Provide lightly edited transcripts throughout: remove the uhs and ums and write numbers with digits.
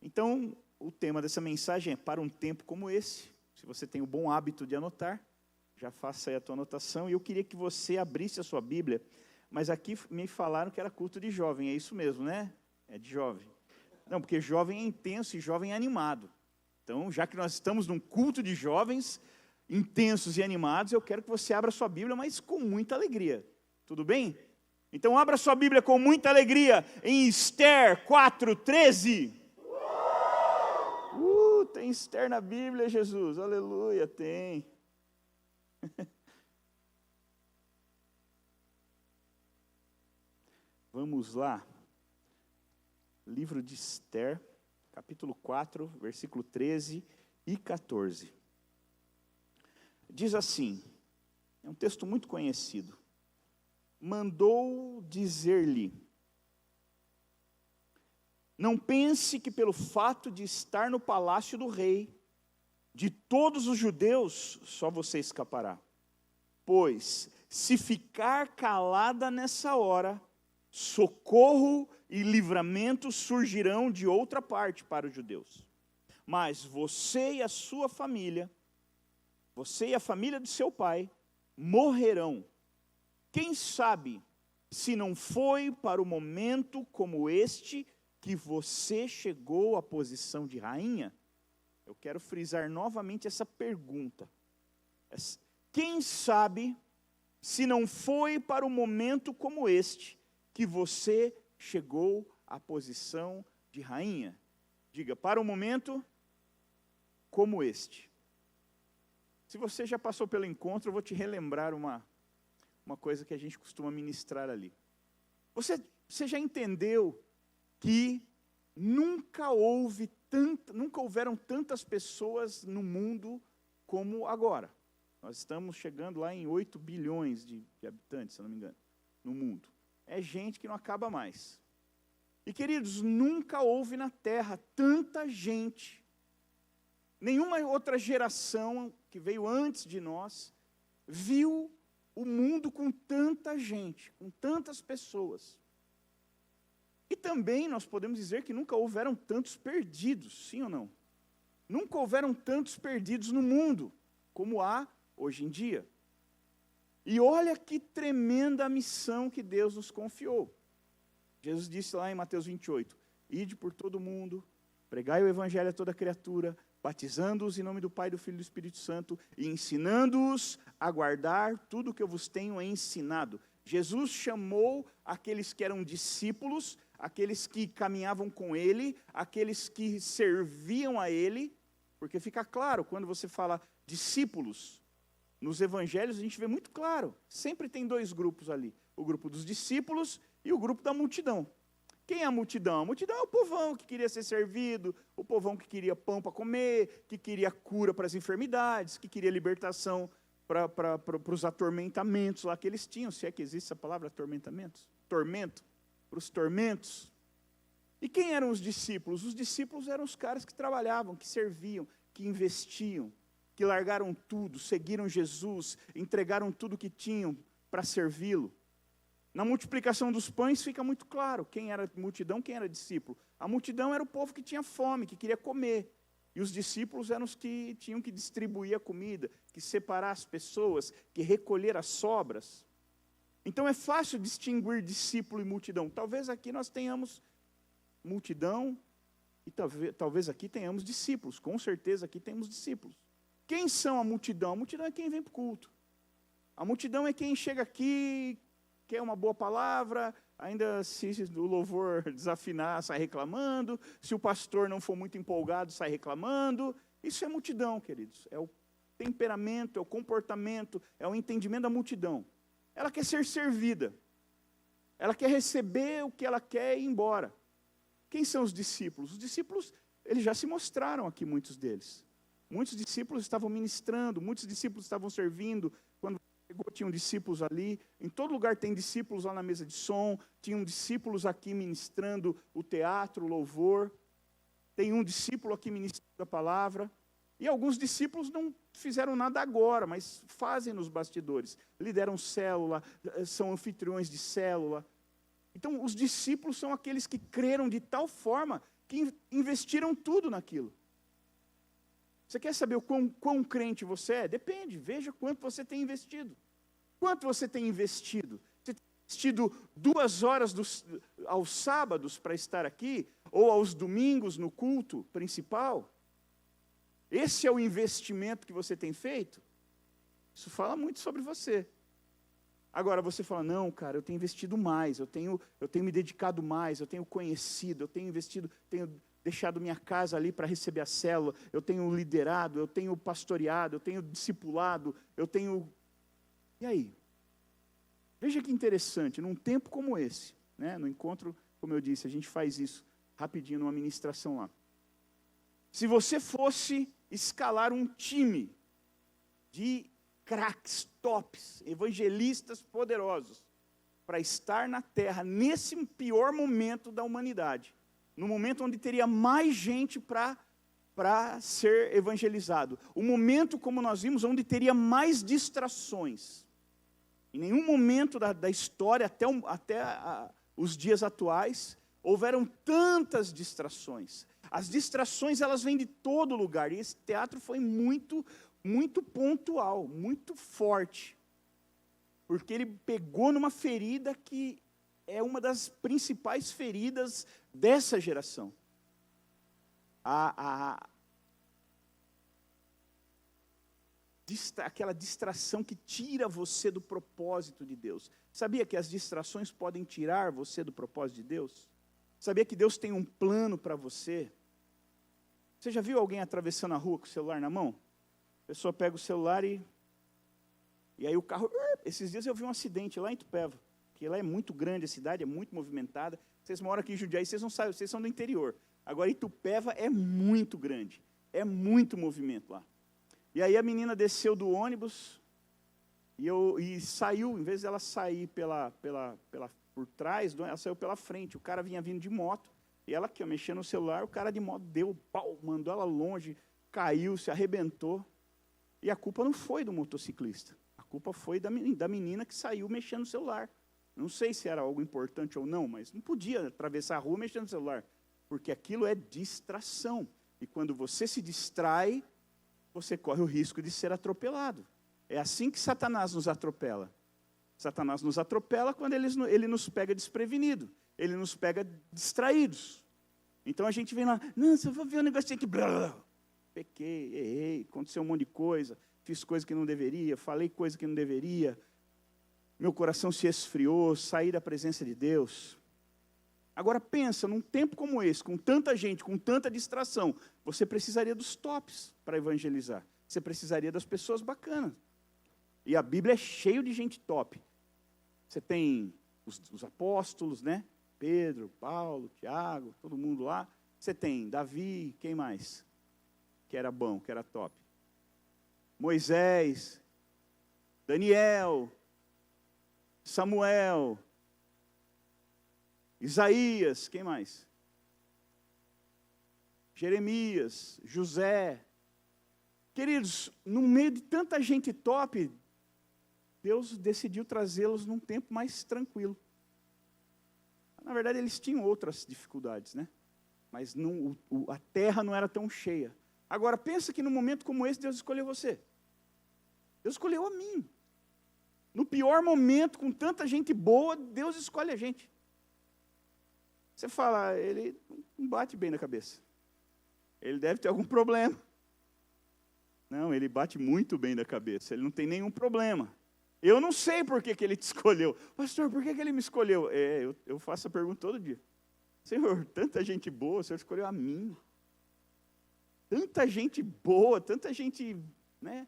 Então, o tema dessa mensagem é para um tempo como esse. Se você tem o bom hábito de anotar, já faça aí a tua anotação. E eu queria que você abrisse a sua Bíblia, mas aqui me falaram que era culto de jovem, é isso mesmo, né? É de jovem. Não, porque jovem é intenso e jovem é animado. Então, já que nós estamos num culto de jovens intensos e animados, eu quero que você abra a sua Bíblia, mas com muita alegria. Tudo bem? Então, abra a sua Bíblia com muita alegria em Esther 4:13. Tem Esther na Bíblia, Jesus. Aleluia, tem. Vamos lá. Livro de Esther, capítulo 4, versículo 13 e 14. Diz assim, é um texto muito conhecido. Mandou dizer-lhe: não pense que pelo fato de estar no palácio do rei, de todos os judeus, só você escapará. Pois, se ficar calada nessa hora, socorro e livramento surgirão de outra parte para os judeus. Mas você e a sua família, você e a família de seu pai, morrerão. Quem sabe, se não foi para o momento como este, que você chegou à posição de rainha? Eu quero frisar novamente essa pergunta. Quem sabe, se não foi para um momento como este, que você chegou à posição de rainha? Diga, para um momento como este. Se você já passou pelo encontro, eu vou te relembrar uma coisa que a gente costuma ministrar ali. Você já entendeu que nunca houveram tantas pessoas no mundo como agora? Nós estamos chegando lá em 8 bilhões de habitantes, se não me engano, no mundo. É gente que não acaba mais. E, queridos, nunca houve na Terra tanta gente. Nenhuma outra geração que veio antes de nós viu o mundo com tanta gente, com tantas pessoas. E também nós podemos dizer que nunca houveram tantos perdidos, sim ou não? Nunca houveram tantos perdidos no mundo como há hoje em dia. E olha que tremenda missão que Deus nos confiou. Jesus disse lá em Mateus 28, ide por todo o mundo, pregai o evangelho a toda criatura, batizando-os em nome do Pai, do Filho e do Espírito Santo, e ensinando-os a guardar tudo o que eu vos tenho ensinado. Jesus chamou aqueles que eram discípulos, aqueles que caminhavam com Ele, aqueles que serviam a Ele, porque fica claro, quando você fala discípulos, nos evangelhos a gente vê muito claro, sempre tem dois grupos ali, o grupo dos discípulos e o grupo da multidão. Quem é a multidão? A multidão é o povão que queria ser servido, o povão que queria pão para comer, que queria cura para as enfermidades, que queria libertação para os atormentamentos lá que eles tinham, se é que existe essa palavra, atormentamentos? Tormento, para os tormentos. E quem eram os discípulos? Os discípulos eram os caras que trabalhavam, que serviam, que investiam, que largaram tudo, seguiram Jesus, entregaram tudo que tinham para servi-lo. Na multiplicação dos pães fica muito claro quem era multidão, quem era discípulo. A multidão era o povo que tinha fome, que queria comer. E os discípulos eram os que tinham que distribuir a comida, que separar as pessoas, que recolher as sobras. Então é fácil distinguir discípulo e multidão. Talvez aqui nós tenhamos multidão e talvez aqui tenhamos discípulos. Com certeza aqui temos discípulos. Quem são a multidão? A multidão é quem vem para o culto. A multidão é quem chega aqui, quer uma boa palavra, ainda se o louvor desafinar, sai reclamando, se o pastor não for muito empolgado, sai reclamando. Isso é multidão, queridos. É o temperamento, é o comportamento, é o entendimento da multidão. Ela quer ser servida. Ela quer receber o que ela quer e ir embora. Quem são os discípulos? Os discípulos, eles já se mostraram aqui, muitos deles. Muitos discípulos estavam ministrando, muitos discípulos estavam servindo. Quando chegou, tinham discípulos ali. Em todo lugar tem discípulos lá na mesa de som. Tinham discípulos aqui ministrando o teatro, o louvor. Tem um discípulo aqui ministrando a palavra. E alguns discípulos não fizeram nada agora, mas fazem nos bastidores. Lideram célula, são anfitriões de célula. Então, os discípulos são aqueles que creram de tal forma que investiram tudo naquilo. Você quer saber o quão crente você é? Depende, veja quanto você tem investido. Quanto você tem investido? Você tem investido 2 horas aos sábados para estar aqui? Ou aos domingos no culto principal? Esse é o investimento que você tem feito? Isso fala muito sobre você. Agora você fala, não, cara, eu tenho investido mais, eu tenho me dedicado mais, eu tenho conhecido, eu tenho investido, tenho deixado minha casa ali para receber a célula, eu tenho liderado, eu tenho pastoreado, eu tenho discipulado, eu tenho... E aí? Veja que interessante, num tempo como esse, né, no encontro, como eu disse, a gente faz isso rapidinho numa ministração lá. Se você fosse escalar um time de craques, tops, evangelistas poderosos, para estar na terra, nesse pior momento da humanidade, no momento onde teria mais gente para ser evangelizado, o momento, como nós vimos, onde teria mais distrações. Em nenhum momento da história, até os dias atuais, houveram tantas distrações. As distrações, elas vêm de todo lugar, e esse teatro foi muito pontual, muito forte, porque ele pegou numa ferida que é uma das principais feridas dessa geração. Aquela distração que tira você do propósito de Deus. Sabia que as distrações podem tirar você do propósito de Deus? Sabia que Deus tem um plano para você? Você já viu alguém atravessando a rua com o celular na mão? A pessoa pega o celular e aí o carro... Esses dias eu vi um acidente lá em Itupeva, que lá é muito grande a cidade, é muito movimentada. Vocês moram aqui em Jundiaí, vocês não sabem, vocês são do interior. Agora Itupeva é muito grande, é muito movimento lá. E aí a menina desceu do ônibus e saiu, em vez de ela sair por trás, ela saiu pela frente. O cara vinha vindo de moto, e ela aqui, mexendo no celular, o cara de moto deu pau, mandou ela longe, caiu, se arrebentou. E a culpa não foi do motociclista, a culpa foi da menina que saiu mexendo no celular. Não sei se era algo importante ou não, mas não podia atravessar a rua mexendo no celular, porque aquilo é distração. E quando você se distrai, você corre o risco de ser atropelado. É assim que Satanás nos atropela. Satanás nos atropela quando ele nos pega desprevenido, ele nos pega distraídos. Então a gente vem lá, não, você vai ver um negocinho aqui, blá, blá. Pequei, errei, aconteceu um monte de coisa, fiz coisa que não deveria, falei coisa que não deveria, meu coração se esfriou, saí da presença de Deus. Agora pensa, num tempo como esse, com tanta gente, com tanta distração, você precisaria dos tops para evangelizar, você precisaria das pessoas bacanas. E a Bíblia é cheia de gente top. Você tem os apóstolos, né? Pedro, Paulo, Tiago, todo mundo lá. Você tem Davi, quem mais? Que era bom, que era top. Moisés, Daniel, Samuel, Isaías, quem mais? Jeremias, José. Queridos, no meio de tanta gente top, Deus decidiu trazê-los num tempo mais tranquilo. Na verdade, eles tinham outras dificuldades, né? Mas a terra não era tão cheia. Agora, pensa que num momento como esse, Deus escolheu você. Deus escolheu a mim. No pior momento, com tanta gente boa, Deus escolhe a gente. Você fala, ele não bate bem na cabeça. Ele deve ter algum problema. Não, ele bate muito bem na cabeça. Ele não tem nenhum problema. Eu não sei por que ele te escolheu. Pastor, por que ele me escolheu? Eu faço a pergunta todo dia. Senhor, tanta gente boa, o Senhor escolheu a mim. Tanta gente boa, tanta gente, né,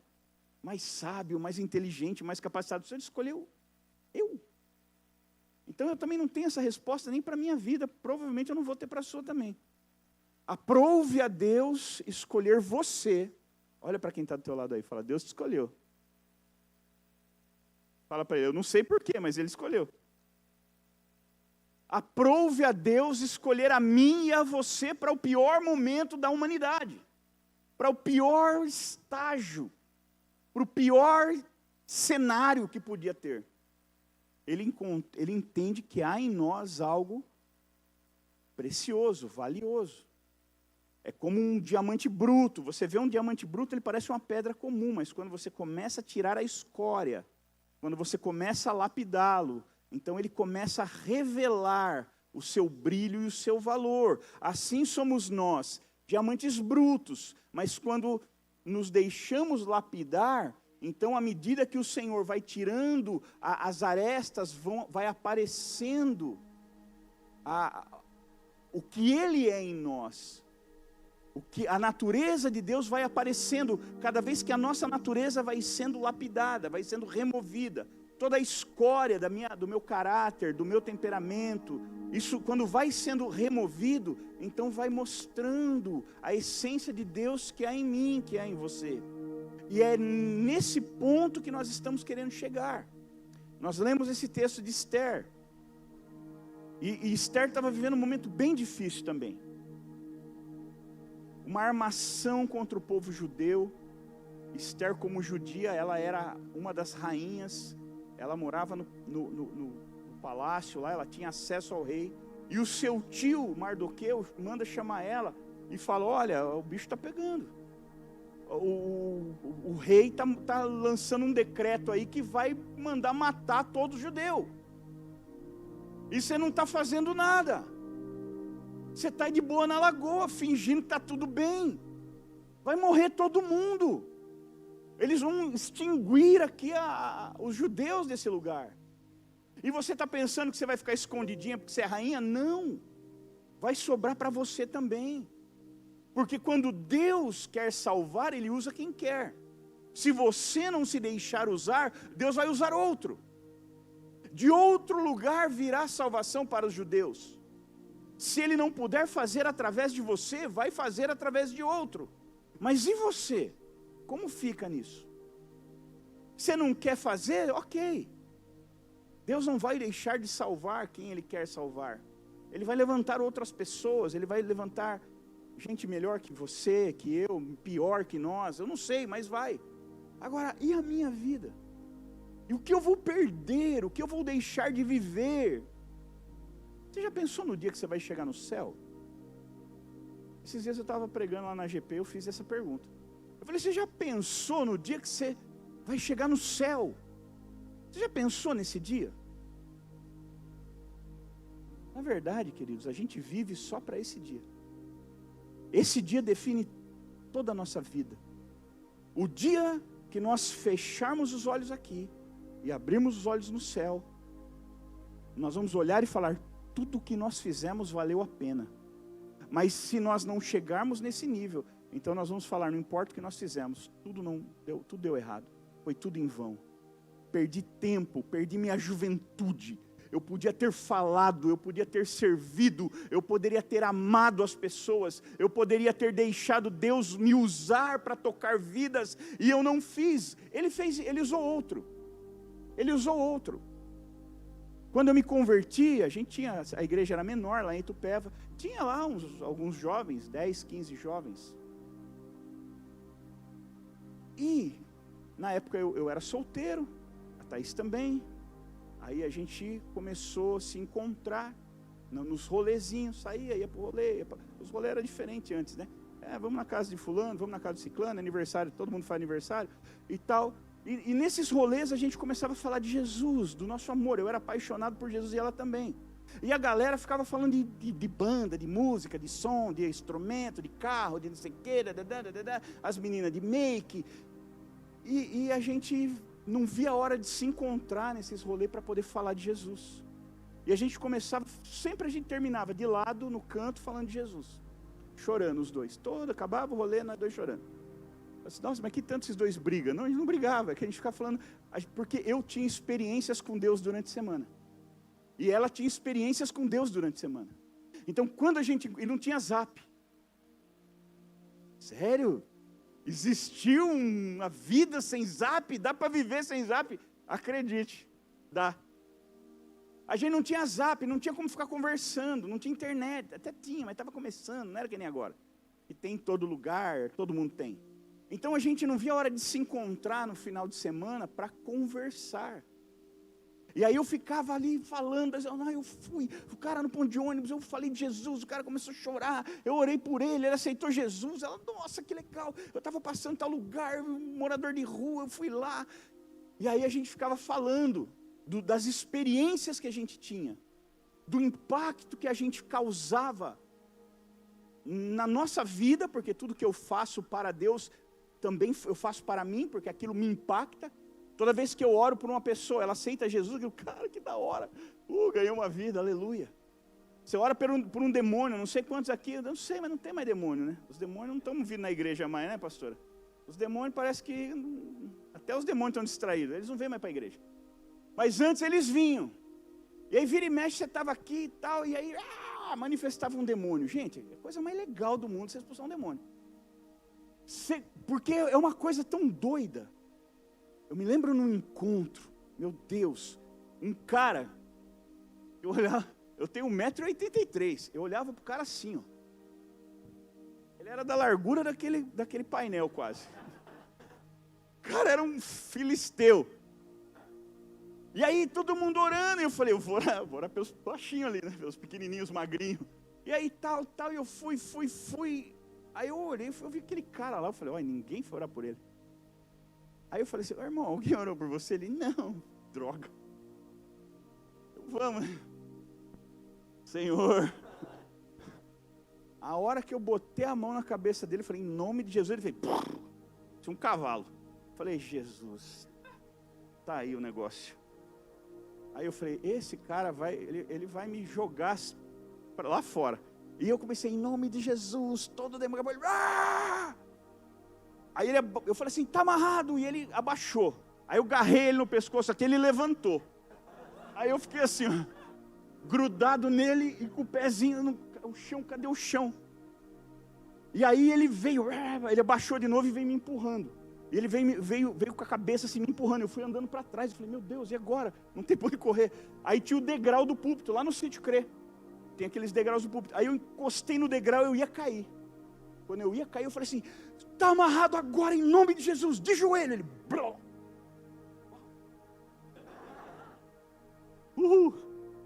mais sábio, mais inteligente, mais capacitado. O Senhor escolheu eu. Então eu também não tenho essa resposta nem para a minha vida. Provavelmente eu não vou ter para a sua também. Aprove a Deus escolher você. Olha para quem está do teu lado aí, fala, Deus te escolheu. Fala para ele, eu não sei porquê, mas ele escolheu. Aprove a Deus escolher a mim e a você para o pior momento da humanidade. Para o pior estágio. Para o pior cenário que podia ter. ele entende que há em nós algo precioso, valioso. É como um diamante bruto. Você vê um diamante bruto, ele parece uma pedra comum, mas quando você começa a tirar a escória, quando você começa a lapidá-lo, então ele começa a revelar o seu brilho e o seu valor. Assim somos nós, diamantes brutos, mas quando nos deixamos lapidar, então à medida que o Senhor vai tirando as arestas, vai aparecendo o que Ele é em nós. A natureza de Deus vai aparecendo, cada vez que a nossa natureza vai sendo lapidada, vai sendo removida, toda a escória do meu caráter, do meu temperamento, isso quando vai sendo removido, então vai mostrando a essência de Deus que há em mim, que há em você. E é nesse ponto que nós estamos querendo chegar. Nós lemos esse texto de Esther, e Esther estava vivendo um momento bem difícil também. Uma armação contra o povo judeu. Esther, como judia, ela era uma das rainhas, ela morava no palácio lá, ela tinha acesso ao rei, e o seu tio, Mardoqueu, manda chamar ela, e fala, olha, o bicho está pegando, o rei está lançando um decreto aí, que vai mandar matar todo judeu, e você não está fazendo nada, você está de boa na lagoa, fingindo que está tudo bem, vai morrer todo mundo, eles vão extinguir aqui os judeus desse lugar. E você está pensando que você vai ficar escondidinha porque você é rainha? Não, vai sobrar para você também. Porque quando Deus quer salvar, Ele usa quem quer. Se você não se deixar usar, Deus vai usar outro. De outro lugar virá salvação para os judeus. Se Ele não puder fazer através de você, vai fazer através de outro. Mas e você? Como fica nisso? Você não quer fazer? Ok. Deus não vai deixar de salvar quem Ele quer salvar. Ele vai levantar outras pessoas, Ele vai levantar gente melhor que você, que eu, pior que nós, eu não sei, mas vai. Agora, e a minha vida? E o que eu vou perder? O que eu vou deixar de viver? Você já pensou no dia que você vai chegar no céu? Esses dias eu estava pregando lá na GP, eu fiz essa pergunta. Eu falei, você já pensou no dia que você vai chegar no céu? Você já pensou nesse dia? Na verdade, queridos, a gente vive só para esse dia. Esse dia define toda a nossa vida. O dia que nós fecharmos os olhos aqui e abrirmos os olhos no céu, nós vamos olhar e falar, tudo o que nós fizemos valeu a pena. Mas se nós não chegarmos nesse nível, então nós vamos falar, não importa o que nós fizemos, tudo deu errado, foi tudo em vão. Perdi tempo, perdi minha juventude, eu podia ter falado, eu podia ter servido, eu poderia ter amado as pessoas, eu poderia ter deixado Deus me usar para tocar vidas, e eu não fiz. Ele usou outro. Quando eu me converti, a igreja era menor lá em Itupeva, tinha lá alguns jovens, 10, 15 jovens. E na época eu era solteiro, a Thaís também. Aí a gente começou a se encontrar nos rolezinhos, ia para o rolê. Os rolês eram diferentes antes, né? Vamos na casa de fulano, vamos na casa de ciclano, aniversário, todo mundo faz aniversário e tal. E nesses rolês a gente começava a falar de Jesus, do nosso amor. Eu era apaixonado por Jesus e ela também. E a galera ficava falando de banda, de música, de som, de instrumento, de carro, de não sei o quê, as meninas de make. E a gente não via a hora de se encontrar nesses rolês para poder falar de Jesus. E a gente começava, sempre a gente terminava de lado, no canto, falando de Jesus. Chorando os dois. Acabava o rolê, nós dois chorando. Eu disse, nossa, mas que tanto esses dois brigam? Não, a gente não brigava, é que a gente ficava falando, porque eu tinha experiências com Deus durante a semana. E ela tinha experiências com Deus durante a semana. Então, e não tinha zap. Sério? Existiu uma vida sem zap? Dá para viver sem zap? Acredite, dá. A gente não tinha zap, não tinha como ficar conversando, não tinha internet, até tinha, mas estava começando, não era que nem agora. E tem em todo lugar, todo mundo tem. Então a gente não via a hora de se encontrar no final de semana para conversar. E aí eu ficava ali falando, eu fui, o cara no ponto de ônibus, eu falei de Jesus, o cara começou a chorar, eu orei por ele aceitou Jesus, ela, nossa, que legal, eu estava passando em tal lugar, morador de rua, eu fui lá. E aí a gente ficava falando das experiências que a gente tinha, do impacto que a gente causava na nossa vida, porque tudo que eu faço para Deus, também eu faço para mim, porque aquilo me impacta. Toda vez que eu oro por uma pessoa, ela aceita Jesus, eu digo, cara, que da hora, ganhei uma vida, aleluia. Você ora por um demônio, não sei quantos aqui, eu não sei, mas não tem mais demônio, né? Os demônios não estão vindo na igreja mais, né, pastora? Os demônios parece que, até os demônios estão distraídos, eles não vêm mais para a igreja. Mas antes eles vinham, e aí vira e mexe, você estava aqui e tal, e aí manifestava um demônio. Gente, é a coisa mais legal do mundo você expulsar um demônio. Porque é uma coisa tão doida. Eu me lembro num encontro, meu Deus, um cara, eu tenho 1,83 m, eu olhava pro cara assim, ó. Ele era da largura daquele painel quase. O cara era um filisteu. E aí todo mundo orando, e eu falei, eu vou orar pelos baixinhos ali, né, pelos pequenininhos, magrinhos. E aí tal, e eu fui. Aí eu orei, eu vi aquele cara lá, eu falei, ninguém foi orar por ele. Aí eu falei assim, irmão, alguém orou por você? Ele, não, droga. Vamos, Senhor. A hora que eu botei a mão na cabeça dele, eu falei, em nome de Jesus, ele fez, tinha um cavalo. Eu falei, Jesus, tá aí o negócio. Aí eu falei, esse cara ele vai me jogar para lá fora. E eu comecei, em nome de Jesus, todo demônio. Aí eu falei assim, tá amarrado, e ele abaixou. Aí eu agarrei ele no pescoço aqui, ele levantou. Aí eu fiquei assim, ó, grudado nele e com o pezinho no chão, cadê o chão? E aí ele veio, ele abaixou de novo e veio me empurrando. E ele veio com a cabeça assim, me empurrando. Eu fui andando para trás, eu falei, meu Deus, e agora? Não tem por onde correr. Aí tinha o degrau do púlpito, lá no Sítio Crê. Tem aqueles degraus do púlpito. Aí eu encostei no degrau, eu ia cair. Quando eu ia cair, eu falei assim, está amarrado agora em nome de Jesus, de joelho. Ele,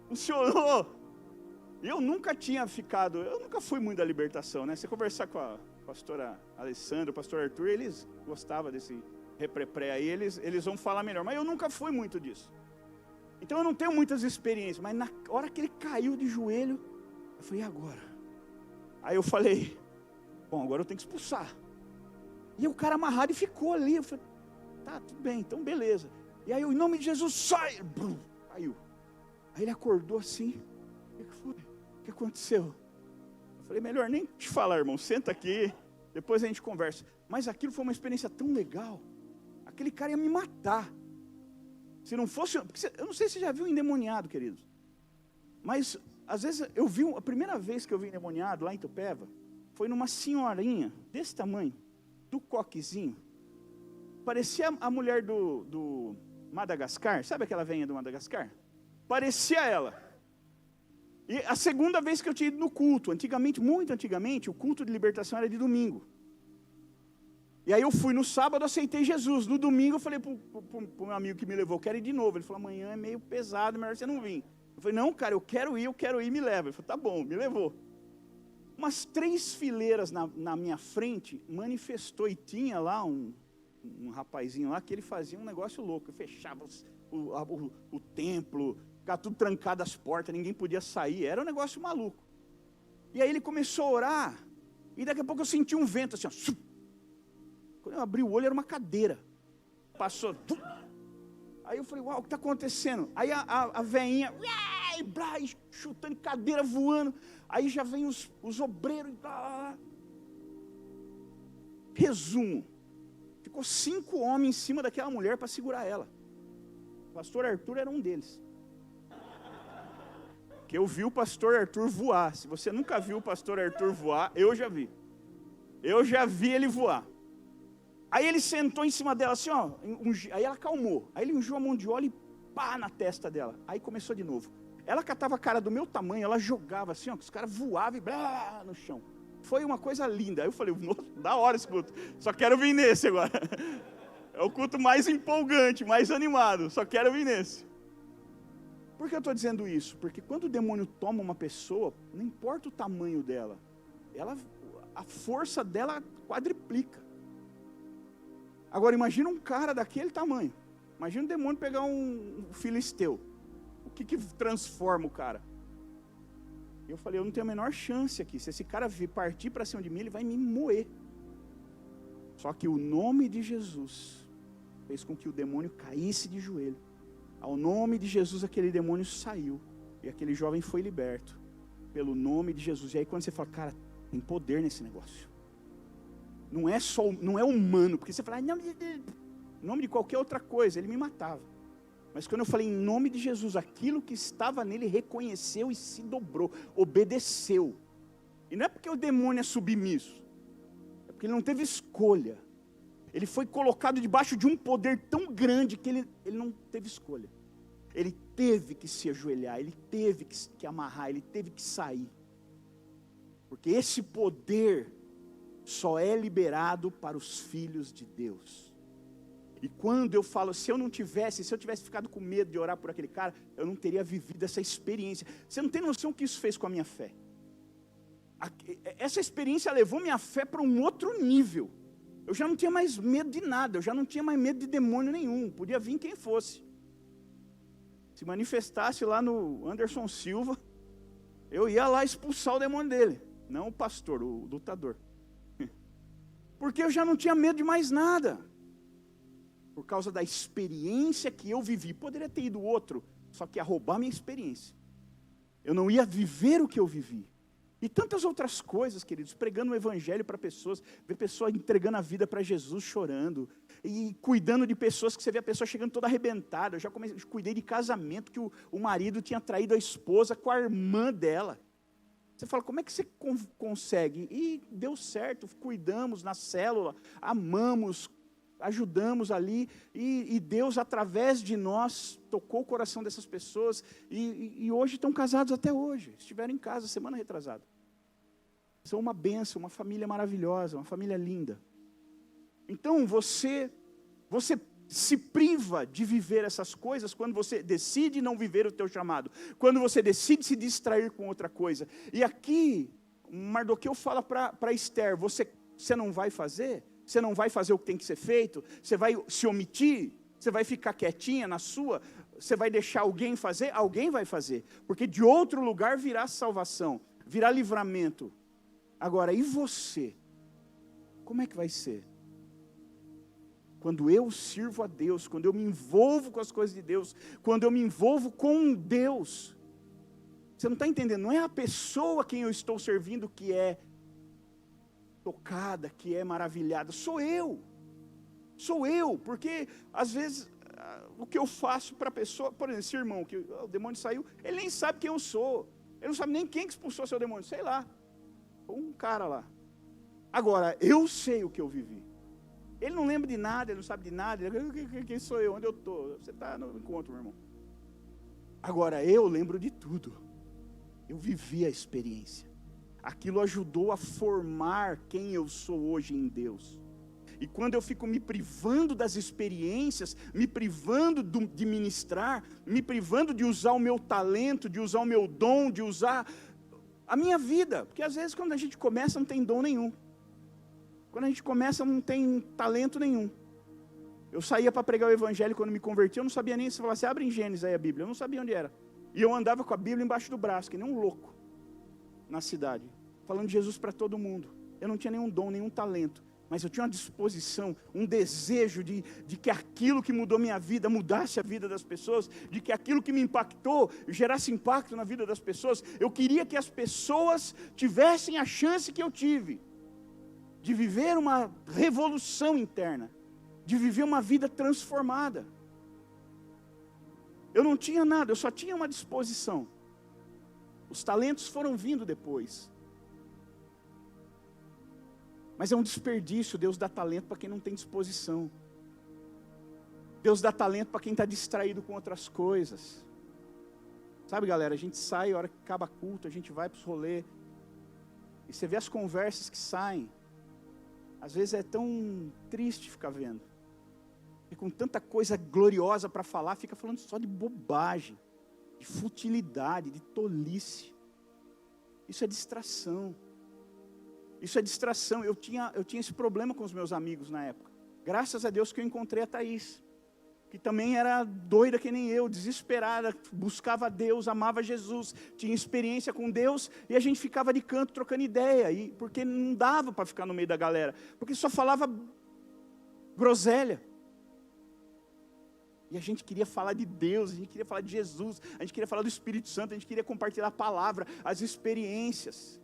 funcionou. Eu nunca fui muito da libertação, né? Você conversar com a pastora Alessandra, o pastor Arthur, eles gostavam desse reprepré aí, eles vão falar melhor, mas eu nunca fui muito disso. Então eu não tenho muitas experiências, mas na hora que ele caiu de joelho, eu falei, e agora? Aí eu falei, bom, agora eu tenho que expulsar. E o cara amarrado e ficou ali, eu falei, tá, tudo bem, então beleza. E aí eu, em nome de Jesus, sai! Caiu. Aí ele acordou assim, o que foi? O que aconteceu? Eu falei, melhor nem te falar, irmão, senta aqui, depois a gente conversa. Mas aquilo foi uma experiência tão legal, aquele cara ia me matar. Se não fosse, eu não sei se você já viu um endemoniado, queridos, mas às vezes a primeira vez que eu vi endemoniado lá em Itupeva, foi numa senhorinha desse tamanho, do coquezinho, parecia a mulher do Madagascar, sabe aquela velhinha do Madagascar? Parecia ela. E a segunda vez que eu tinha ido no culto, muito antigamente, o culto de libertação era de domingo. E aí eu fui no sábado, aceitei Jesus. No domingo eu falei pro meu amigo que me levou, quero ir de novo. Ele falou, amanhã é meio pesado, melhor você não vir. Eu falei, não, cara, eu quero ir, me leva. Ele falou, tá bom, me levou. Umas 3 fileiras na minha frente, manifestou, e tinha lá um rapazinho lá, que ele fazia um negócio louco, ele fechava o templo, ficava tudo trancado as portas, ninguém podia sair, era um negócio maluco. E aí ele começou a orar, e daqui a pouco eu senti um vento assim, ó. Quando eu abri o olho, era uma cadeira. Passou. Aí eu falei, uau, o que está acontecendo? Aí a veinha, chutando cadeira, voando. Aí já vem os obreiros. Resumo. Ficou 5 homens em cima daquela mulher para segurar ela. O pastor Arthur era um deles. Que eu vi o pastor Arthur voar. Se você nunca viu o pastor Arthur voar, eu já vi. Eu já vi ele voar. Aí ele sentou em cima dela assim, ó. Aí ela acalmou. Aí ele ungiu a mão de óleo e pá na testa dela. Aí começou de novo. Ela catava a cara do meu tamanho, ela jogava assim, ó, que os caras voavam e blá no chão. Foi uma coisa linda. Aí eu falei, nossa, da hora esse culto. Só quero vir nesse agora. É o culto mais empolgante, mais animado. Só quero vir nesse. Por que eu estou dizendo isso? Porque quando o demônio toma uma pessoa, não importa o tamanho dela, a força dela quadriplica. Agora imagina um cara daquele tamanho. Imagina um demônio pegar um filisteu. O que transforma o cara? Eu falei, eu não tenho a menor chance aqui. Se esse cara partir para cima de mim, ele vai me moer. Só que o nome de Jesus fez com que o demônio caísse de joelho. Ao nome de Jesus, aquele demônio saiu. E aquele jovem foi liberto. Pelo nome de Jesus. E aí quando você fala, cara, tem poder nesse negócio. Não é humano. Porque você fala, em nome de qualquer outra coisa, ele me matava. Mas quando eu falei em nome de Jesus, aquilo que estava nele reconheceu e se dobrou, obedeceu. E não é porque o demônio é submisso, é porque ele não teve escolha. Ele foi colocado debaixo de um poder tão grande que ele não teve escolha. Ele teve que se ajoelhar, ele teve que amarrar, ele teve que sair. Porque esse poder só é liberado para os filhos de Deus. E quando eu falo, se eu tivesse ficado com medo de orar por aquele cara, eu não teria vivido essa experiência. Você não tem noção o que isso fez com a minha fé. Essa experiência levou minha fé para um outro nível. Eu já não tinha mais medo de nada, eu já não tinha mais medo de demônio nenhum, podia vir quem fosse. Se manifestasse lá no Anderson Silva, eu ia lá expulsar o demônio dele, não o pastor, o lutador. Porque eu já não tinha medo de mais nada. Por causa da experiência que eu vivi. Poderia ter ido outro, só que ia roubar minha experiência. Eu não ia viver o que eu vivi. E tantas outras coisas, queridos, pregando o evangelho para pessoas, ver pessoa entregando a vida para Jesus, chorando, e cuidando de pessoas que você vê a pessoa chegando toda arrebentada. Eu já cuidei de casamento que o marido tinha traído a esposa com a irmã dela. Você fala, como é que você consegue? E deu certo, cuidamos na célula, amamos, ajudamos ali, e Deus através de nós tocou o coração dessas pessoas, e hoje estão casados até hoje, estiveram em casa semana retrasada. São uma bênção, uma família maravilhosa, uma família linda. Então você se priva de viver essas coisas quando você decide não viver o teu chamado, quando você decide se distrair com outra coisa. E aqui Mardoqueu fala para Esther, você não vai fazer? Você não vai fazer o que tem que ser feito? Você vai se omitir? Você vai ficar quietinha na sua? Você vai deixar alguém fazer? Alguém vai fazer. Porque de outro lugar virá salvação, virá livramento. Agora, e você? Como é que vai ser? Quando eu sirvo a Deus, quando eu me envolvo com as coisas de Deus, quando eu me envolvo com Deus. Você não está entendendo? Não é a pessoa a quem eu estou servindo que é tocada, que é maravilhada, sou eu, porque às vezes o que eu faço para a pessoa, por exemplo, esse irmão, que o demônio saiu, ele nem sabe quem eu sou, ele não sabe nem quem que expulsou seu demônio, sei lá, um cara lá. Agora, eu sei o que eu vivi, ele não lembra de nada, ele não sabe de nada, quem sou eu, onde eu estou, você está no encontro, meu irmão. Agora, eu lembro de tudo, eu vivi a experiência. Aquilo ajudou a formar quem eu sou hoje em Deus. E quando eu fico me privando das experiências, me privando de ministrar, me privando de usar o meu talento, de usar o meu dom, de usar a minha vida. Porque às vezes quando a gente começa não tem dom nenhum. Quando a gente começa não tem talento nenhum. Eu saía para pregar o evangelho quando me converti, eu não sabia nem se falasse, abre em Gênesis aí a Bíblia, eu não sabia onde era. E eu andava com a Bíblia embaixo do braço, que nem um louco. Na cidade, falando de Jesus para todo mundo. Eu não tinha nenhum dom, nenhum talento, mas eu tinha uma disposição, um desejo de que aquilo que mudou minha vida, mudasse a vida das pessoas, de que aquilo que me impactou, gerasse impacto na vida das pessoas. Eu queria que as pessoas tivessem a chance que eu tive, de viver uma revolução interna, de viver uma vida transformada. Eu não tinha nada, eu só tinha uma disposição. Os talentos foram vindo depois. Mas é um desperdício, Deus dá talento para quem não tem disposição. Deus dá talento para quem está distraído com outras coisas. Sabe, galera, a gente sai, a hora que acaba culto, a gente vai para os rolês. E você vê as conversas que saem. Às vezes é tão triste ficar vendo. E com tanta coisa gloriosa para falar, fica falando só de bobagem. de futilidade, de tolice. Isso é distração. Isso é distração. Eu tinha esse problema com os meus amigos na época. Graças a Deus que eu encontrei a Thaís, que também era doida que nem eu, desesperada, buscava Deus, amava Jesus, tinha experiência com Deus, e a gente ficava de canto trocando ideia, porque não dava para ficar no meio da galera, porque só falava groselha. E a gente queria falar de Deus, a gente queria falar de Jesus, a gente queria falar do Espírito Santo, a gente queria compartilhar a palavra, as experiências.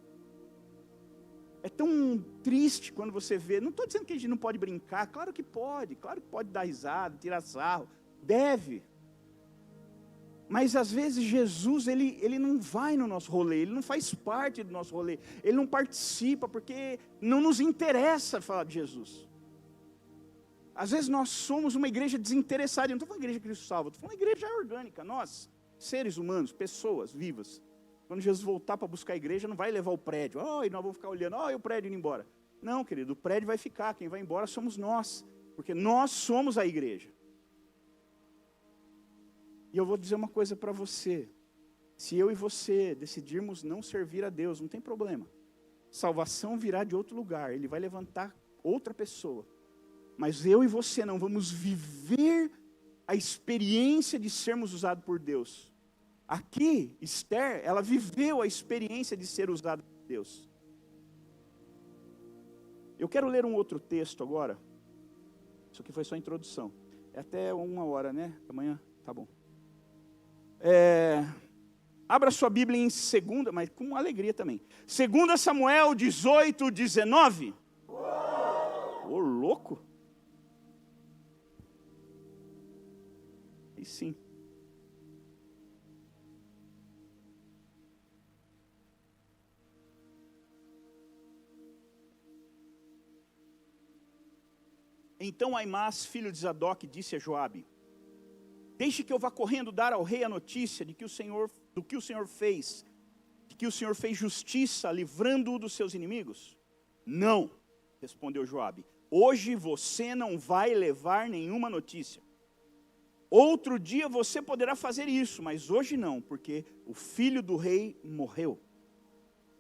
É tão triste quando você vê, não estou dizendo que a gente não pode brincar, claro que pode dar risada, tirar sarro, deve. Mas às vezes Jesus, ele não vai no nosso rolê, ele não faz parte do nosso rolê, ele não participa, porque não nos interessa falar de Jesus. Às vezes nós somos uma igreja desinteressada, eu não estou falando igreja Cristo Salva, estou falando igreja orgânica, nós, seres humanos, pessoas vivas. Quando Jesus voltar para buscar a igreja, não vai levar o prédio, e nós vamos ficar olhando, e o prédio indo embora. Não, querido, o prédio vai ficar, quem vai embora somos nós, porque nós somos a igreja. E eu vou dizer uma coisa para você, se eu e você decidirmos não servir a Deus, não tem problema. Salvação virá de outro lugar, Ele vai levantar outra pessoa. Mas eu e você não vamos viver a experiência de sermos usados por Deus. Aqui, Esther, ela viveu a experiência de ser usada por Deus. Eu quero ler um outro texto agora. Isso aqui foi só a introdução. É até 1h, né? Amanhã, tá bom. Abra sua Bíblia em 2, mas com alegria também. 2 Samuel 18, 19. Ô, louco! E sim. Então Aimás, filho de Zadok, disse a Joabe: deixe que eu vá correndo dar ao rei a notícia do que o Senhor fez, de que o Senhor fez justiça, livrando-o dos seus inimigos. Não, respondeu Joabe, hoje você não vai levar nenhuma notícia. Outro dia você poderá fazer isso, mas hoje não, porque o filho do rei morreu.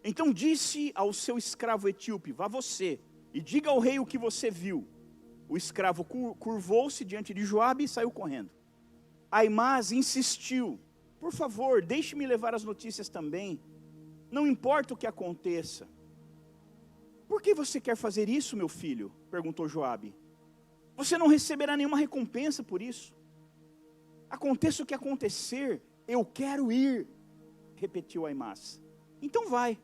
Então disse ao seu escravo etíope: vá você e diga ao rei o que você viu. O escravo curvou-se diante de Joabe e saiu correndo. Aimás insistiu: por favor, deixe-me levar as notícias também. Não importa o que aconteça. Por que você quer fazer isso, meu filho? Perguntou Joabe. Você não receberá nenhuma recompensa por isso. Aconteça o que acontecer, eu quero ir, repetiu Aimás. Então vai,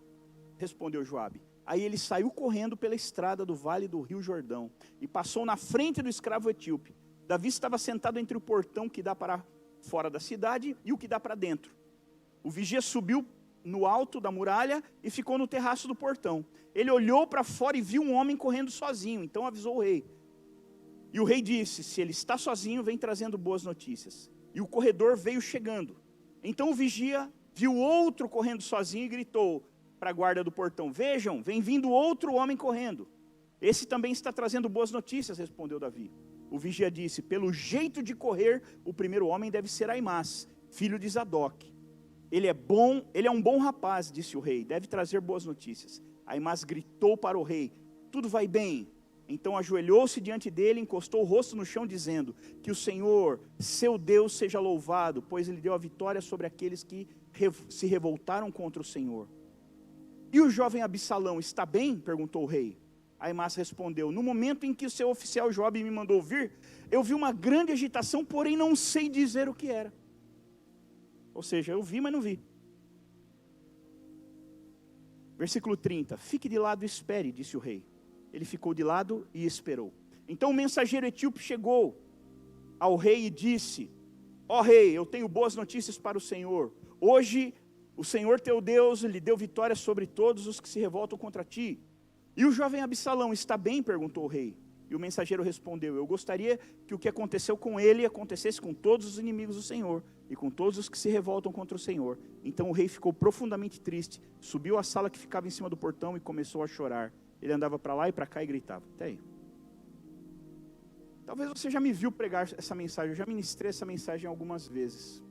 respondeu Joabe. Aí ele saiu correndo pela estrada do vale do rio Jordão e passou na frente do escravo etíope. Davi estava sentado entre o portão que dá para fora da cidade e o que dá para dentro. O vigia subiu no alto da muralha e ficou no terraço do portão. Ele olhou para fora e viu um homem correndo sozinho, então avisou o rei. E o rei disse: se ele está sozinho, vem trazendo boas notícias. E o corredor veio chegando. Então o vigia viu outro correndo sozinho e gritou para a guarda do portão: vejam, vem vindo outro homem correndo. Esse também está trazendo boas notícias, respondeu Davi. O vigia disse: pelo jeito de correr, o primeiro homem deve ser Aimás, filho de Zadok. Ele é um bom rapaz, disse o rei, deve trazer boas notícias. Aimás gritou para o rei: tudo vai bem? Então ajoelhou-se diante dele, encostou o rosto no chão, dizendo: que o Senhor, seu Deus, seja louvado, pois ele deu a vitória sobre aqueles que se revoltaram contra o Senhor. E o jovem Absalão está bem? Perguntou o rei. Aimás respondeu: no momento em que o seu oficial Joabe me mandou vir, eu vi uma grande agitação, porém não sei dizer o que era. Ou seja, eu vi, mas não vi. Versículo 30. Fique de lado e espere, disse o rei. Ele ficou de lado e esperou. Então o mensageiro etíope chegou ao rei e disse: ó rei, eu tenho boas notícias para o Senhor. Hoje o Senhor teu Deus lhe deu vitória sobre todos os que se revoltam contra ti. E o jovem Absalão está bem? Perguntou o rei. E o mensageiro respondeu: eu gostaria que o que aconteceu com ele acontecesse com todos os inimigos do Senhor e com todos os que se revoltam contra o Senhor. Então o rei ficou profundamente triste, subiu à sala que ficava em cima do portão e começou a chorar. Ele andava para lá e para cá e gritava. Até aí. Talvez você já me viu pregar essa mensagem, eu já ministrei essa mensagem algumas vezes.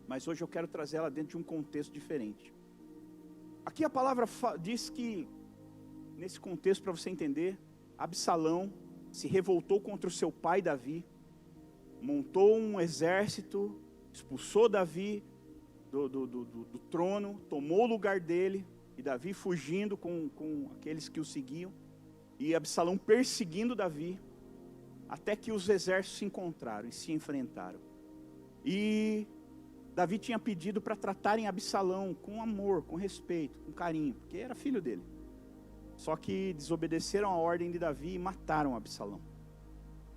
mas hoje eu quero trazer ela dentro de um contexto diferente. Aqui a palavra diz que, nesse contexto, para você entender, Absalão se revoltou contra o seu pai Davi, montou um exército, expulsou Davi do trono, tomou o lugar dele, e Davi fugindo com aqueles que o seguiam, e Absalão perseguindo Davi, até que os exércitos se encontraram e se enfrentaram. E Davi tinha pedido para tratarem Absalão com amor, com respeito, com carinho, porque era filho dele. Só que desobedeceram a ordem de Davi e mataram Absalão.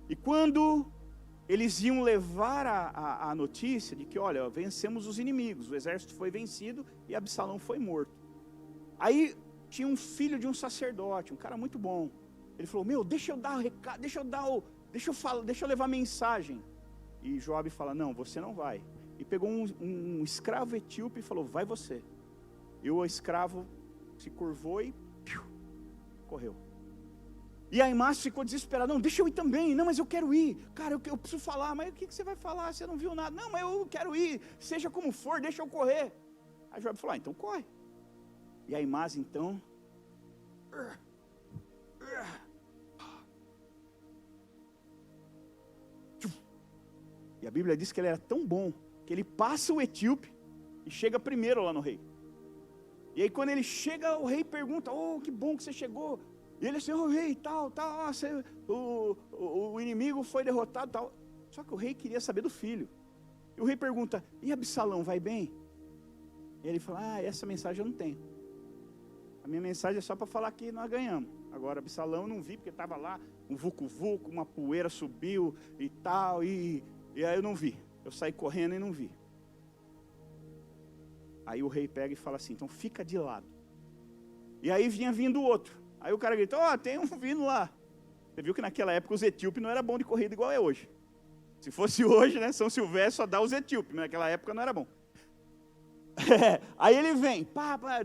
E quando eles iam levar a notícia de que, olha, vencemos os inimigos, o exército foi vencido e Absalão foi morto. Aí tinha um filho de um sacerdote, um cara muito bom. Ele falou, deixa eu dar o recado, deixa eu levar mensagem. E Joabe fala, não, você não vai. E pegou um escravo etíope e falou, vai você. E o escravo se curvou e correu. E Aimaas ficou desesperado, não, deixa eu ir também, não, mas eu quero ir. Cara, eu preciso falar, mas o que você vai falar? Você não viu nada. Não, mas eu quero ir, seja como for, deixa eu correr. Aí Joabe falou, então corre. E Aimaas então... E a Bíblia diz que ele era tão bom, que ele passa o etíope e chega primeiro lá no rei. E aí quando ele chega, o rei pergunta, que bom que você chegou. E ele assim, rei, tal, o inimigo foi derrotado, tal. Só que o rei queria saber do filho. E o rei pergunta, e Absalão, vai bem? E ele fala, essa mensagem eu não tenho. A minha mensagem é só para falar que nós ganhamos. Agora Absalão eu não vi, porque estava lá, um vucu-vucu, uma poeira subiu e tal, e aí eu não vi. Eu saí correndo e não vi. Aí o rei pega e fala assim, então fica de lado. E aí vinha vindo outro. Aí o cara grita, tem um vindo lá. Você viu que naquela época os etíopes não era bom de corrida igual é hoje. Se fosse hoje, né, São Silvestre só dá os etíopes, mas naquela época não era bom. Aí ele vem,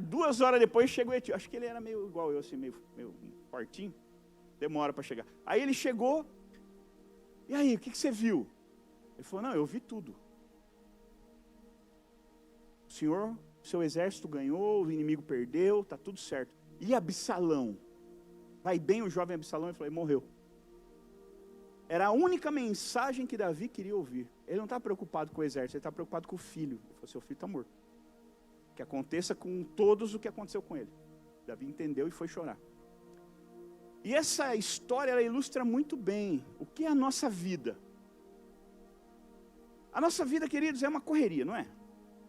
2 horas depois chega o etíope. Acho que ele era meio igual eu, assim, meio fortinho. Demora para chegar. Aí ele chegou, e aí, o que você viu? Ele falou, não, eu vi tudo. O senhor, seu exército ganhou, o inimigo perdeu, está tudo certo. E Absalão? Vai bem o jovem Absalão? Ele falou, ele morreu. Era a única mensagem que Davi queria ouvir. Ele não está preocupado com o exército, ele está preocupado com o filho. Ele falou, seu filho está morto. Que aconteça com todos o que aconteceu com ele. Davi entendeu e foi chorar. E essa história, ela ilustra muito bem o que é a nossa vida. A nossa vida, queridos, é uma correria, não é?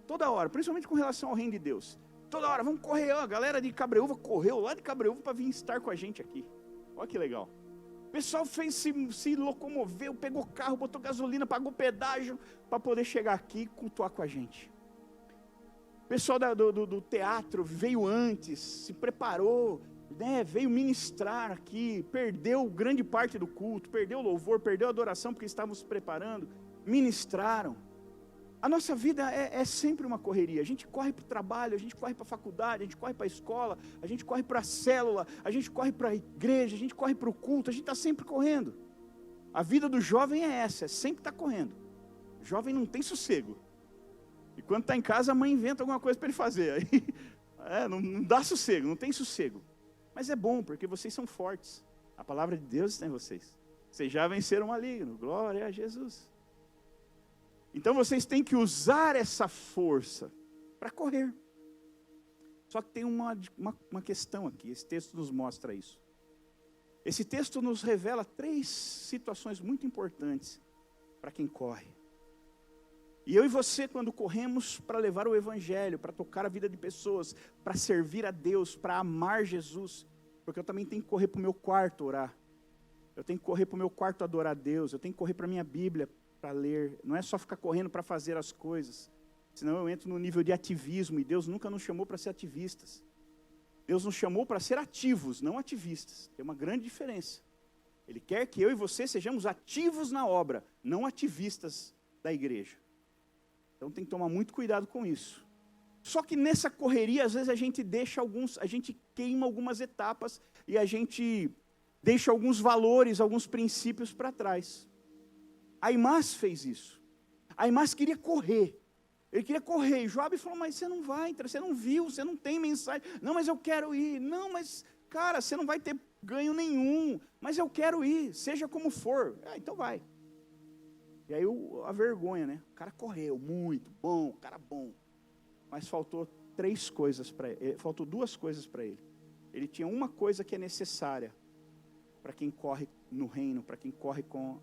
Toda hora, principalmente com relação ao reino de Deus. Toda hora, vamos correr, a galera de Cabreúva correu lá de Cabreúva para vir estar com a gente aqui. Olha que legal. O pessoal se locomoveu, pegou carro, botou gasolina, pagou pedágio para poder chegar aqui e cultuar com a gente. O pessoal do teatro veio antes, se preparou, né, veio ministrar aqui, perdeu grande parte do culto, perdeu o louvor, perdeu a adoração porque estavam se preparando, ministraram. A nossa vida é sempre uma correria. A gente corre para o trabalho, a gente corre para a faculdade, a gente corre para a escola, a gente corre para a célula, a gente corre para a igreja, a gente corre para o culto, a gente está sempre correndo. A vida do jovem é essa, é sempre estar correndo. O jovem não tem sossego. E quando está em casa, a mãe inventa alguma coisa para ele fazer. Aí, não dá sossego, não tem sossego. Mas é bom, porque vocês são fortes. A palavra de Deus está em vocês. Vocês já venceram o maligno. Glória a Jesus. Então vocês têm que usar essa força para correr. Só que tem uma questão aqui, esse texto nos mostra isso. Esse texto nos revela 3 situações muito importantes para quem corre. E eu e você, quando corremos para levar o evangelho, para tocar a vida de pessoas, para servir a Deus, para amar Jesus, porque eu também tenho que correr para o meu quarto orar. Eu tenho que correr para o meu quarto adorar a Deus, eu tenho que correr para a minha Bíblia para ler. Não é só ficar correndo para fazer as coisas, senão eu entro no nível de ativismo, e Deus nunca nos chamou para ser ativistas. Deus nos chamou para ser ativos, não ativistas. Tem uma grande diferença. Ele quer que eu e você sejamos ativos na obra, não ativistas da igreja. Então tem que tomar muito cuidado com isso. Só que nessa correria, às vezes a gente queima algumas etapas e a gente deixa alguns valores, alguns princípios para trás. Aimaas fez isso. Aimaas queria correr. Ele queria correr. E Joabe falou, mas você não vai entrar, você não viu, você não tem mensagem. Não, mas eu quero ir. Não, mas, cara, você não vai ter ganho nenhum. Mas eu quero ir, seja como for. Então vai. E aí a vergonha, né? O cara correu muito, bom, cara bom. Mas faltou 3 coisas para ele. Faltou 2 coisas para ele. Ele tinha uma coisa que é necessária para quem corre no reino, para quem corre com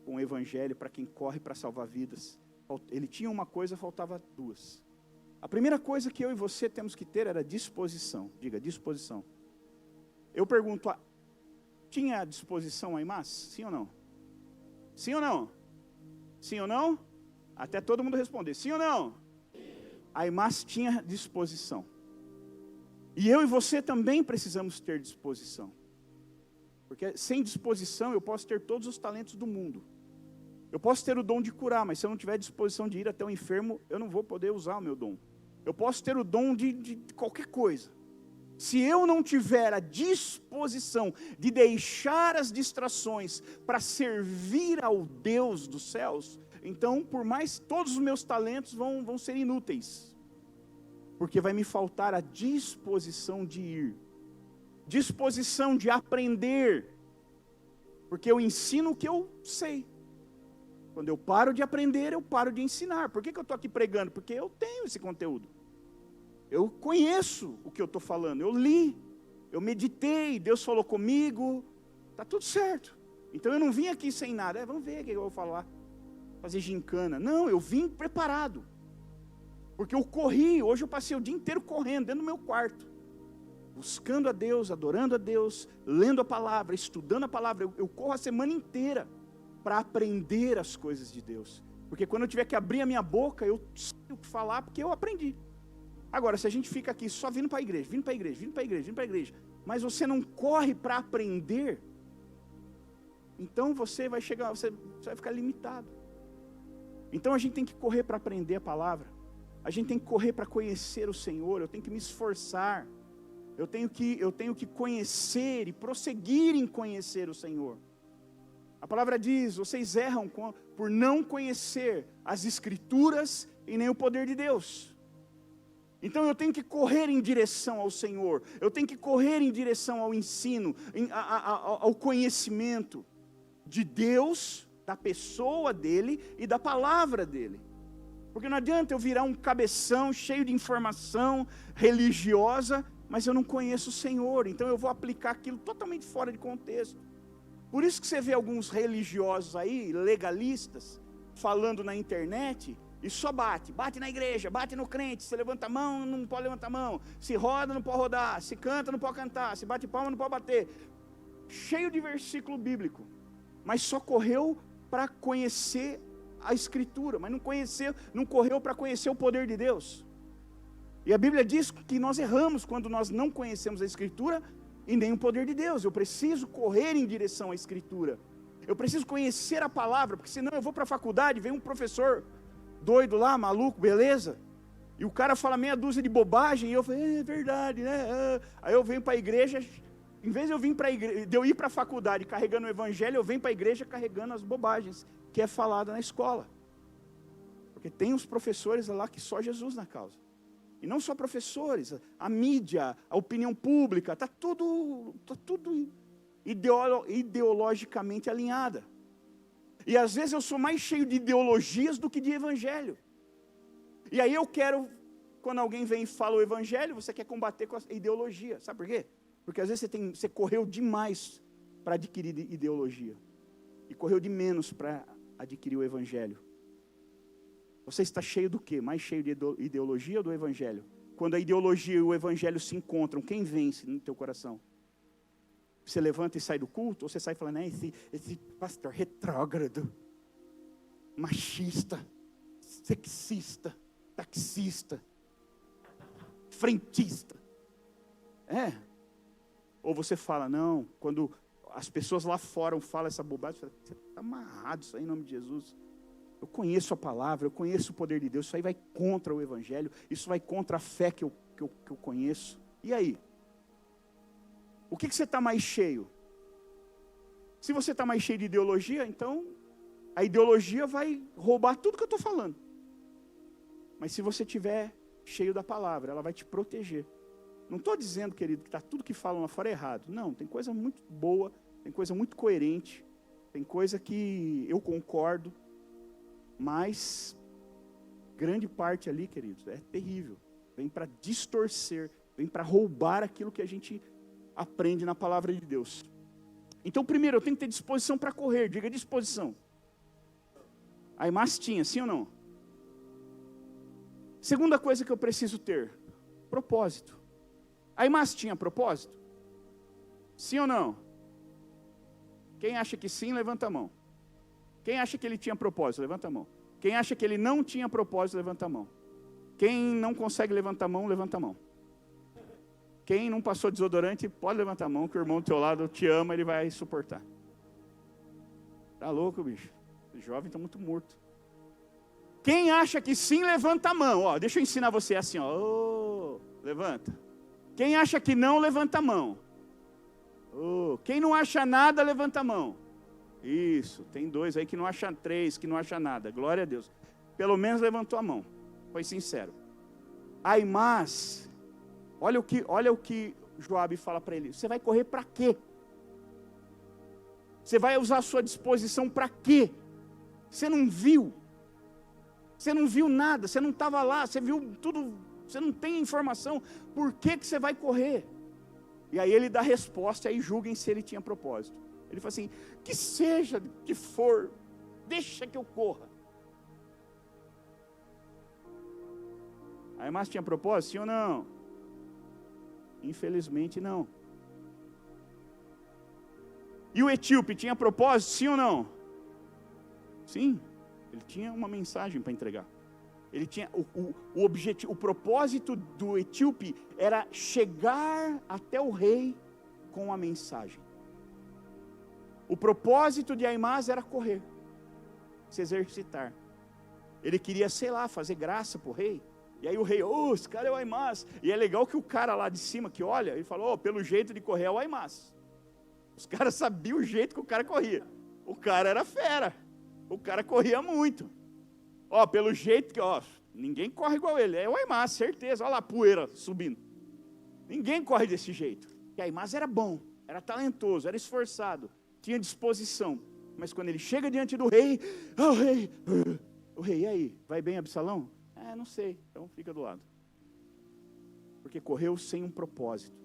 o evangelho, para quem corre para salvar vidas. Ele tinha uma coisa, faltava 2. A primeira coisa que eu e você temos que ter era disposição. Diga, disposição. Eu pergunto, tinha disposição a Aimás? Sim ou não? Sim ou não? Sim ou não? Até todo mundo responder, sim ou não? Aimás tinha disposição. E eu e você também precisamos ter disposição. Porque sem disposição eu posso ter todos os talentos do mundo. Eu posso ter o dom de curar, mas se eu não tiver disposição de ir até o enfermo, eu não vou poder usar o meu dom. Eu posso ter o dom de qualquer coisa. Se eu não tiver a disposição de deixar as distrações para servir ao Deus dos céus, então, por mais todos os meus talentos vão ser inúteis. Porque vai me faltar a disposição de ir. Disposição de aprender. Porque eu ensino o que eu sei. Quando eu paro de aprender, eu paro de ensinar. Por que eu estou aqui pregando? Porque eu tenho esse conteúdo. Eu conheço o que eu estou falando. Eu li, eu meditei, Deus falou comigo. Está tudo certo. Então eu não vim aqui sem nada. Vamos ver o que eu vou falar. Fazer gincana. Não, eu vim preparado. Porque eu corri, hoje eu passei o dia inteiro correndo dentro do meu quarto. Buscando a Deus, adorando a Deus, lendo a palavra, estudando a palavra. Eu corro a semana inteira para aprender as coisas de Deus. Porque quando eu tiver que abrir a minha boca, eu sei o que falar, porque eu aprendi. Agora, se a gente fica aqui só vindo para a igreja, vindo para a igreja, vindo para a igreja, vindo para a igreja, mas você não corre para aprender, então você vai chegar, você vai ficar limitado. Então a gente tem que correr para aprender a palavra. A gente tem que correr para conhecer o Senhor. Eu tenho que me esforçar. Eu tenho que conhecer e prosseguir em conhecer o Senhor. A palavra diz, vocês erram por não conhecer as Escrituras e nem o poder de Deus. Então eu tenho que correr em direção ao Senhor. Eu tenho que correr em direção ao ensino, ao conhecimento de Deus, da pessoa dele e da palavra dele. Porque não adianta eu virar um cabeção cheio de informação religiosa, mas eu não conheço o Senhor, então eu vou aplicar aquilo totalmente fora de contexto. Por isso que você vê alguns religiosos aí, legalistas, falando na internet, e só bate na igreja, bate no crente, se levanta a mão, não pode levantar a mão, se roda, não pode rodar, se canta, não pode cantar, se bate palma, não pode bater. Cheio de versículo bíblico, mas só correu para conhecer a Escritura, mas não correu para conhecer o poder de Deus. E a Bíblia diz que nós erramos quando nós não conhecemos a Escritura e nem o poder de Deus. Eu preciso correr em direção à Escritura. Eu preciso conhecer a palavra, porque senão eu vou para a faculdade, vem um professor doido lá, maluco, beleza? E o cara fala meia dúzia de bobagem, e eu falo, é verdade, né? Aí eu venho para a igreja, em vez de eu ir para a faculdade carregando o evangelho, eu venho para a igreja carregando as bobagens que é falada na escola. Porque tem os professores lá que só Jesus na causa. E não só professores, a mídia, a opinião pública, está tudo ideologicamente alinhada. E às vezes eu sou mais cheio de ideologias do que de evangelho. E aí eu quero, quando alguém vem e fala o evangelho, você quer combater com a ideologia. Sabe por quê? Porque às vezes você correu demais para adquirir ideologia. E correu de menos para adquirir o evangelho. Você está cheio do quê? Mais cheio de ideologia ou do evangelho? Quando a ideologia e o evangelho se encontram, quem vence no teu coração? Você levanta e sai do culto? Ou você sai falando, esse pastor retrógrado, machista, sexista, taxista, frentista. Ou você fala, não, quando as pessoas lá fora falam essa bobagem, você está amarrado isso aí em nome de Jesus. Eu conheço a palavra, eu conheço o poder de Deus, isso aí vai contra o evangelho, isso vai contra a fé que eu conheço. E aí? O que você está mais cheio? Se você está mais cheio de ideologia, então a ideologia vai roubar tudo que eu estou falando. Mas se você estiver cheio da palavra, ela vai te proteger. Não estou dizendo, querido, que tudo que falam lá fora é errado. Não, tem coisa muito boa, tem coisa muito coerente, tem coisa que eu concordo, mas grande parte ali, queridos, é terrível. Vem para distorcer, vem para roubar aquilo que a gente aprende na palavra de Deus. Então, primeiro, eu tenho que ter disposição para correr. Diga disposição. A Aimás tinha, sim ou não? Segunda coisa que eu preciso ter, propósito. A Aimás tinha propósito? Sim ou não? Quem acha que sim, levanta a mão. Quem acha que ele tinha propósito, levanta a mão. Quem acha que ele não tinha propósito, levanta a mão. Quem não consegue levantar a mão, levanta a mão. Quem não passou desodorante, pode levantar a mão, que o irmão do teu lado te ama, ele vai suportar. Tá louco, bicho? O jovem está muito morto. Quem acha que sim, levanta a mão. Ó, deixa eu ensinar você assim, ó. Oh, levanta. Quem acha que não, levanta a mão. Oh, quem não acha nada, levanta a mão. Isso, tem dois aí que não acham, três que não acham nada. Glória a Deus. Pelo menos levantou a mão. Foi sincero. Aimás, olha o que Joabe fala para ele. Você vai correr para quê? Você vai usar a sua disposição para quê? Você não viu. Você não viu nada, você não estava lá, você viu tudo, você não tem informação. Por que você vai correr? E aí ele dá a resposta, aí julguem se ele tinha propósito. Ele fala assim, que seja que for, deixa que eu corra. A Aimás tinha propósito, sim ou não? Infelizmente não. E o etíope tinha propósito, sim ou não? Sim, ele tinha uma mensagem para entregar. Ele tinha o objetivo, o propósito do etíope era chegar até o rei com a mensagem. O propósito de Aimás era correr, se exercitar. Ele queria, sei lá, fazer graça para o rei. E aí o rei, esse cara é o Aimás. E é legal que o cara lá de cima que olha, ele falou, pelo jeito de correr é o Aimás. Os caras sabiam o jeito que o cara corria. O cara era fera. O cara corria muito. Pelo jeito que, ninguém corre igual ele. É o Aimás, certeza. Olha lá a poeira subindo. Ninguém corre desse jeito. E Aimás era bom, era talentoso, era esforçado, tinha disposição. Mas quando ele chega diante do rei, o rei, e aí? Vai bem, Absalão? Não sei, então fica do lado. Porque correu sem um propósito.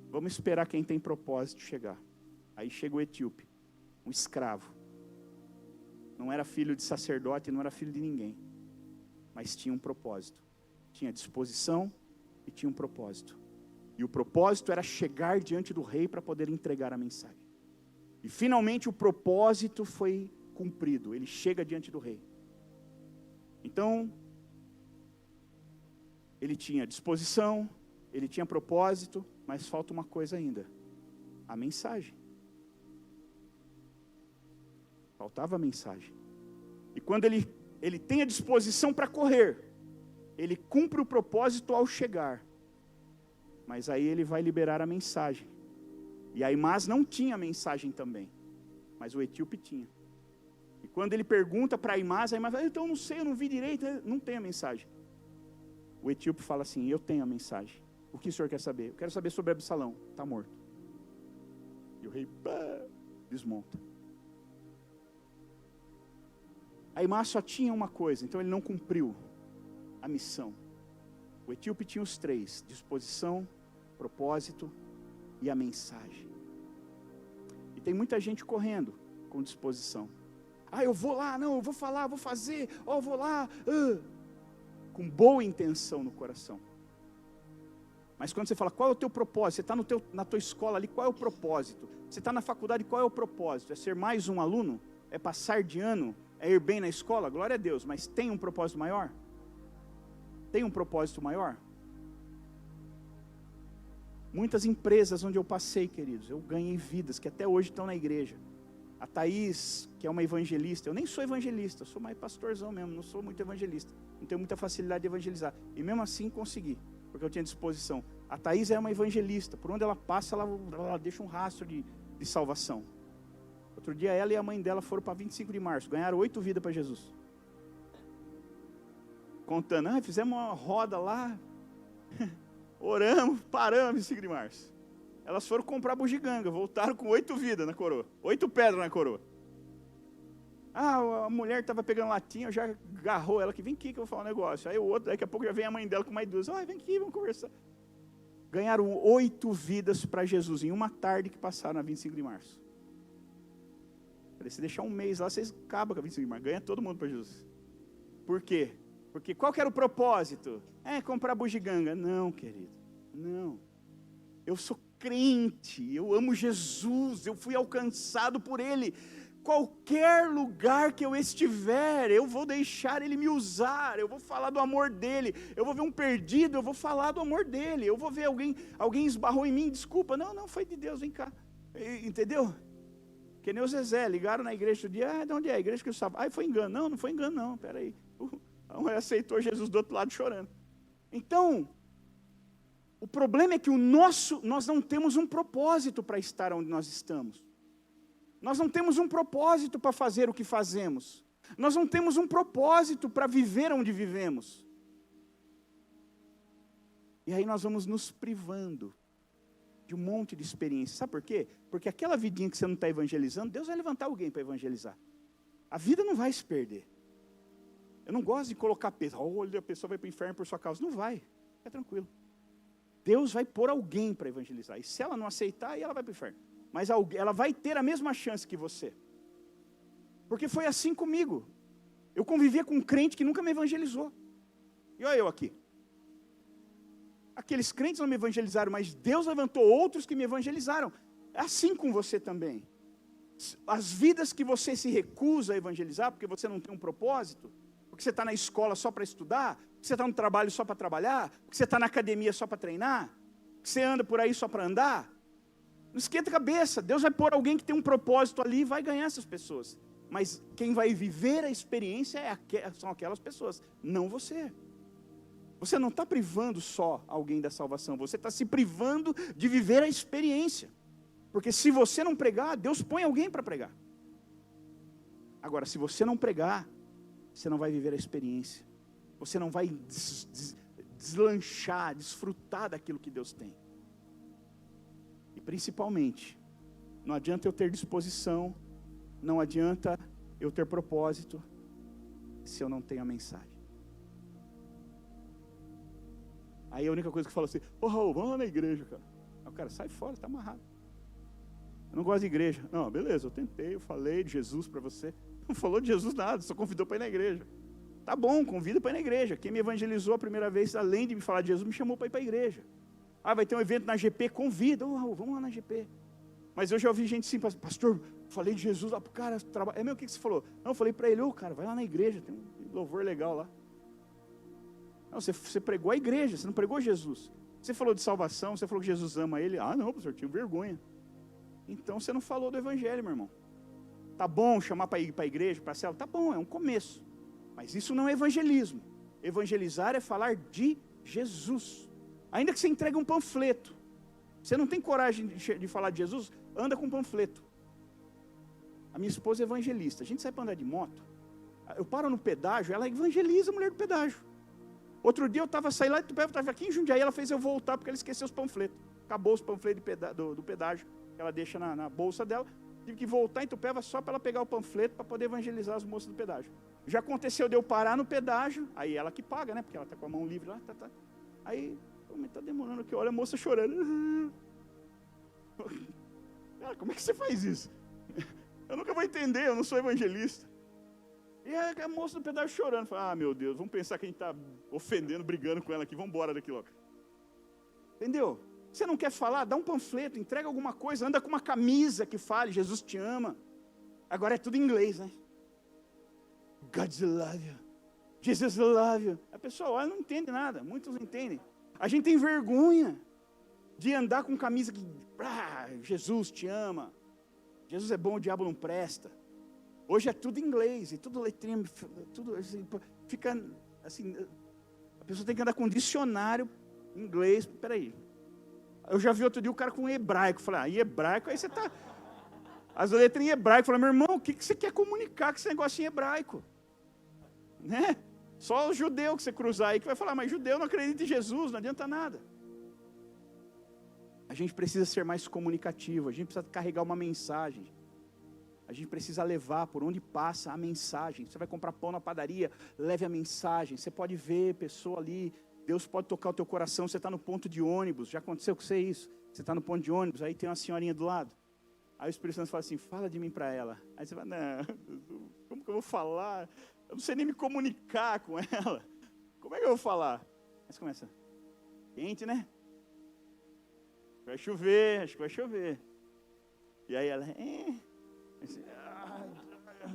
Vamos esperar quem tem propósito chegar. Aí chega o etíope, um escravo. Não era filho de sacerdote, não era filho de ninguém. Mas tinha um propósito. Tinha disposição e tinha um propósito. E o propósito era chegar diante do rei para poder entregar a mensagem. E finalmente o propósito foi cumprido. Ele chega diante do rei. Então, ele tinha disposição, ele tinha propósito, mas falta uma coisa ainda. A mensagem. Faltava a mensagem. E quando ele tem a disposição para correr, ele cumpre o propósito ao chegar. Mas aí ele vai liberar a mensagem. E Aimás não tinha a mensagem também. Mas o etíope tinha. E quando ele pergunta para Aimás fala, então não sei, eu não vi direito, não tem a mensagem. O etíope fala assim, eu tenho a mensagem. O que o senhor quer saber? Eu quero saber sobre Absalão, está morto. E o rei desmonta. Aimás só tinha uma coisa, então ele não cumpriu a missão. O etíope tinha os três, disposição, propósito e a mensagem. E tem muita gente correndo com disposição. Eu vou lá, não, eu vou falar, vou fazer, eu vou lá, com boa intenção no coração. Mas quando você fala, qual é o teu propósito? Você está na tua escola ali, qual é o propósito? Você está na faculdade, qual é o propósito? É ser mais um aluno? É passar de ano? É ir bem na escola? Glória a Deus, mas tem um propósito maior? Tem um propósito maior? Muitas empresas onde eu passei, queridos, eu ganhei vidas que até hoje estão na igreja. A Thaís, que é uma evangelista, eu nem sou evangelista, eu sou mais pastorzão mesmo, não sou muito evangelista, não tenho muita facilidade de evangelizar, e mesmo assim consegui, porque eu tinha disposição. A Thaís é uma evangelista, por onde ela passa, ela deixa um rastro de salvação. Outro dia ela e a mãe dela foram para 25 de março, ganharam 8 vidas para Jesus. contando, fizemos uma roda lá, oramos, paramos em Cinco de Março. Elas foram comprar bugiganga, voltaram com 8 vidas na coroa, 8 pedras na coroa. A mulher estava pegando latinha, já agarrou ela aqui, vem aqui que eu vou falar um negócio. Aí o outro, daqui a pouco já vem a mãe dela com mais 2. Vem aqui, vamos conversar. Ganharam 8 vidas para Jesus em uma tarde que passaram na 25 de março. Falei, se deixar um mês lá, vocês acabam com a 25 de março, ganha todo mundo para Jesus. Por quê? Porque qual que era o propósito? Comprar bugiganga. Não, querido, não. Eu sou crente, eu amo Jesus, eu fui alcançado por Ele. Qualquer lugar que eu estiver, eu vou deixar Ele me usar, eu vou falar do amor dEle, eu vou ver um perdido, eu vou falar do amor dEle, eu vou ver alguém esbarrou em mim, desculpa, não foi de Deus, vem cá, entendeu? Que nem o Zezé, ligaram na igreja um dia, de onde é? A igreja que eu estava, foi engano, não foi engano não, peraí, aceitou Jesus do outro lado chorando. Então, o problema é que nós não temos um propósito para estar onde nós estamos. Nós não temos um propósito para fazer o que fazemos. Nós não temos um propósito para viver onde vivemos. E aí nós vamos nos privando de um monte de experiência. Sabe por quê? Porque aquela vidinha que você não está evangelizando, Deus vai levantar alguém para evangelizar. A vida não vai se perder. Eu não gosto de colocar peso. Olha, a pessoa vai para o inferno por sua causa. Não vai. Fica tranquilo. Deus vai pôr alguém para evangelizar. E se ela não aceitar, aí ela vai para o inferno. Mas ela vai ter a mesma chance que você. Porque foi assim comigo. Eu convivia com um crente que nunca me evangelizou. E olha eu aqui. Aqueles crentes não me evangelizaram, mas Deus levantou outros que me evangelizaram. É assim com você também. As vidas que você se recusa a evangelizar, porque você não tem um propósito, porque você está na escola só para estudar, porque você está no trabalho só para trabalhar, porque você está na academia só para treinar, porque você anda por aí só para andar. Não esquenta a cabeça, Deus vai pôr alguém que tem um propósito ali e vai ganhar essas pessoas. Mas quem vai viver a experiência são aquelas pessoas, não você. Você não está privando só alguém da salvação, você está se privando de viver a experiência. Porque se você não pregar, Deus põe alguém para pregar. Agora, se você não pregar, você não vai viver a experiência. Você não vai deslanchar, desfrutar daquilo que Deus tem. E principalmente, não adianta eu ter disposição, não adianta eu ter propósito, se eu não tenho a mensagem. Aí a única coisa que eu falo assim, Raul, vamos lá na igreja, cara. Aí o cara, sai fora, está amarrado. Eu não gosto de igreja. Não, beleza, eu tentei, eu falei de Jesus para você. Não falou de Jesus nada, só convidou para ir na igreja. Tá bom, convida para ir na igreja. Quem me evangelizou a primeira vez, além de me falar de Jesus, me chamou para ir para a igreja. Vai ter um evento na GP, convida. Vamos lá na GP. Mas eu já ouvi gente assim, pastor, falei de Jesus lá pro cara, trabalha. O que você falou? Não, eu falei para ele, cara, vai lá na igreja, tem um louvor legal lá. Não, você pregou a igreja, você não pregou Jesus. Você falou de salvação, você falou que Jesus ama ele. Não, pastor, eu tinha vergonha. Então você não falou do evangelho, meu irmão. Tá bom chamar para ir para a igreja, para a célula? Tá bom, é um começo. Mas isso não é evangelismo. Evangelizar é falar de Jesus. Ainda que você entregue um panfleto. Você não tem coragem de falar de Jesus? Anda com um panfleto. A minha esposa é evangelista. A gente sai para andar de moto. Eu paro no pedágio, ela evangeliza a mulher do pedágio. Outro dia eu estava saindo lá de Itupeva, estava aqui em Jundiaí, ela fez eu voltar porque ela esqueceu os panfletos. Acabou os panfletos do pedágio, que ela deixa na bolsa dela. Tive que voltar em Itupeva só para ela pegar o panfleto para poder evangelizar as moças do pedágio. Já aconteceu de eu parar no pedágio, aí ela que paga, né? Porque ela está com a mão livre lá. Aí, mas está demorando aqui, olha a moça chorando. Cara, como é que você faz isso? Eu nunca vou entender, eu não sou evangelista. E a moça do pedágio chorando, fala, meu Deus, vamos pensar que a gente está ofendendo, brigando com ela aqui, vamos embora daqui logo. Entendeu? Você não quer falar? Dá um panfleto, entrega alguma coisa, anda com uma camisa que fale, Jesus te ama. Agora é tudo em inglês, né? God's love you. Jesus love you. A pessoa olha, não entende nada, muitos não entendem. A gente tem vergonha de andar com camisa que, Jesus te ama. Jesus é bom, o diabo não presta. Hoje é tudo em inglês, e tudo letrinha, tudo assim, fica assim, a pessoa tem que andar com um dicionário em inglês, peraí. Eu já vi outro dia o cara com hebraico, falei, em hebraico, aí você tá, as letras em hebraico, falei, meu irmão, o que você quer comunicar com esse negócio em hebraico? Né? Só o judeu que você cruzar aí que vai falar, mas judeu não acredita em Jesus, não adianta nada. A gente precisa ser mais comunicativo, a gente precisa carregar uma mensagem. A gente precisa levar por onde passa a mensagem. Você vai comprar pão na padaria, leve a mensagem. Você pode ver pessoa ali, Deus pode tocar o teu coração. Você está no ponto de ônibus, já aconteceu com você isso? Você está no ponto de ônibus, aí tem uma senhorinha do lado. Aí o Espírito Santo fala assim, fala de mim para ela. Aí você fala, não, como que eu vou falar? Eu não sei nem me comunicar com ela. Como é que eu vou falar? Aí você começa, quente, né? Vai chover, acho que vai chover. E aí ela,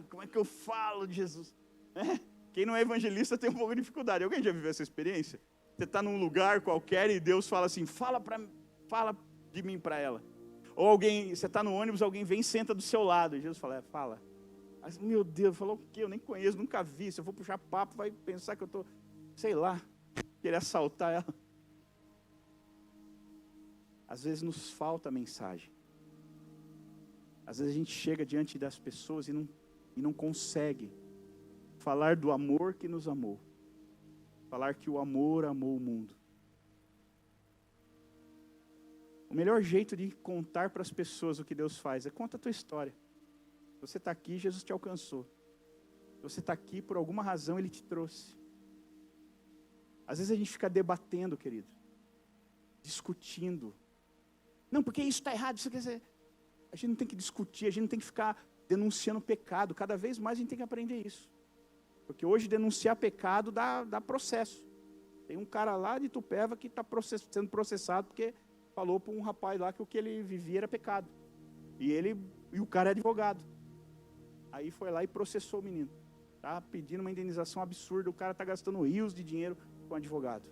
como é que eu falo de Jesus? Quem não é evangelista tem um pouco de dificuldade. Alguém já viveu essa experiência? Você está num lugar qualquer e Deus fala assim, fala de mim para ela. Ou alguém, você está no ônibus, alguém vem e senta do seu lado. E Jesus fala, fala. Aí, meu Deus, falou o quê? Eu nem conheço, nunca vi. Se eu for puxar papo, vai pensar que eu estou, sei lá, querer assaltar ela. Às vezes nos falta a mensagem. Às vezes a gente chega diante das pessoas e não consegue falar do amor que nos amou. Falar que o amor amou o mundo. O melhor jeito de contar para as pessoas o que Deus faz é conta a tua história. Você está aqui, Jesus te alcançou. Você está aqui, por alguma razão Ele te trouxe. Às vezes a gente fica debatendo, querido. Discutindo. Não, porque isso está errado, isso quer dizer... A gente não tem que discutir, a gente não tem que ficar denunciando pecado. Cada vez mais a gente tem que aprender isso. Porque hoje denunciar pecado dá processo. Tem um cara lá de Itupeva que está sendo processado porque falou para um rapaz lá que o que ele vivia era pecado. E o cara é advogado. Aí foi lá e processou o menino. Tá pedindo uma indenização absurda, o cara está gastando rios de dinheiro com o advogado.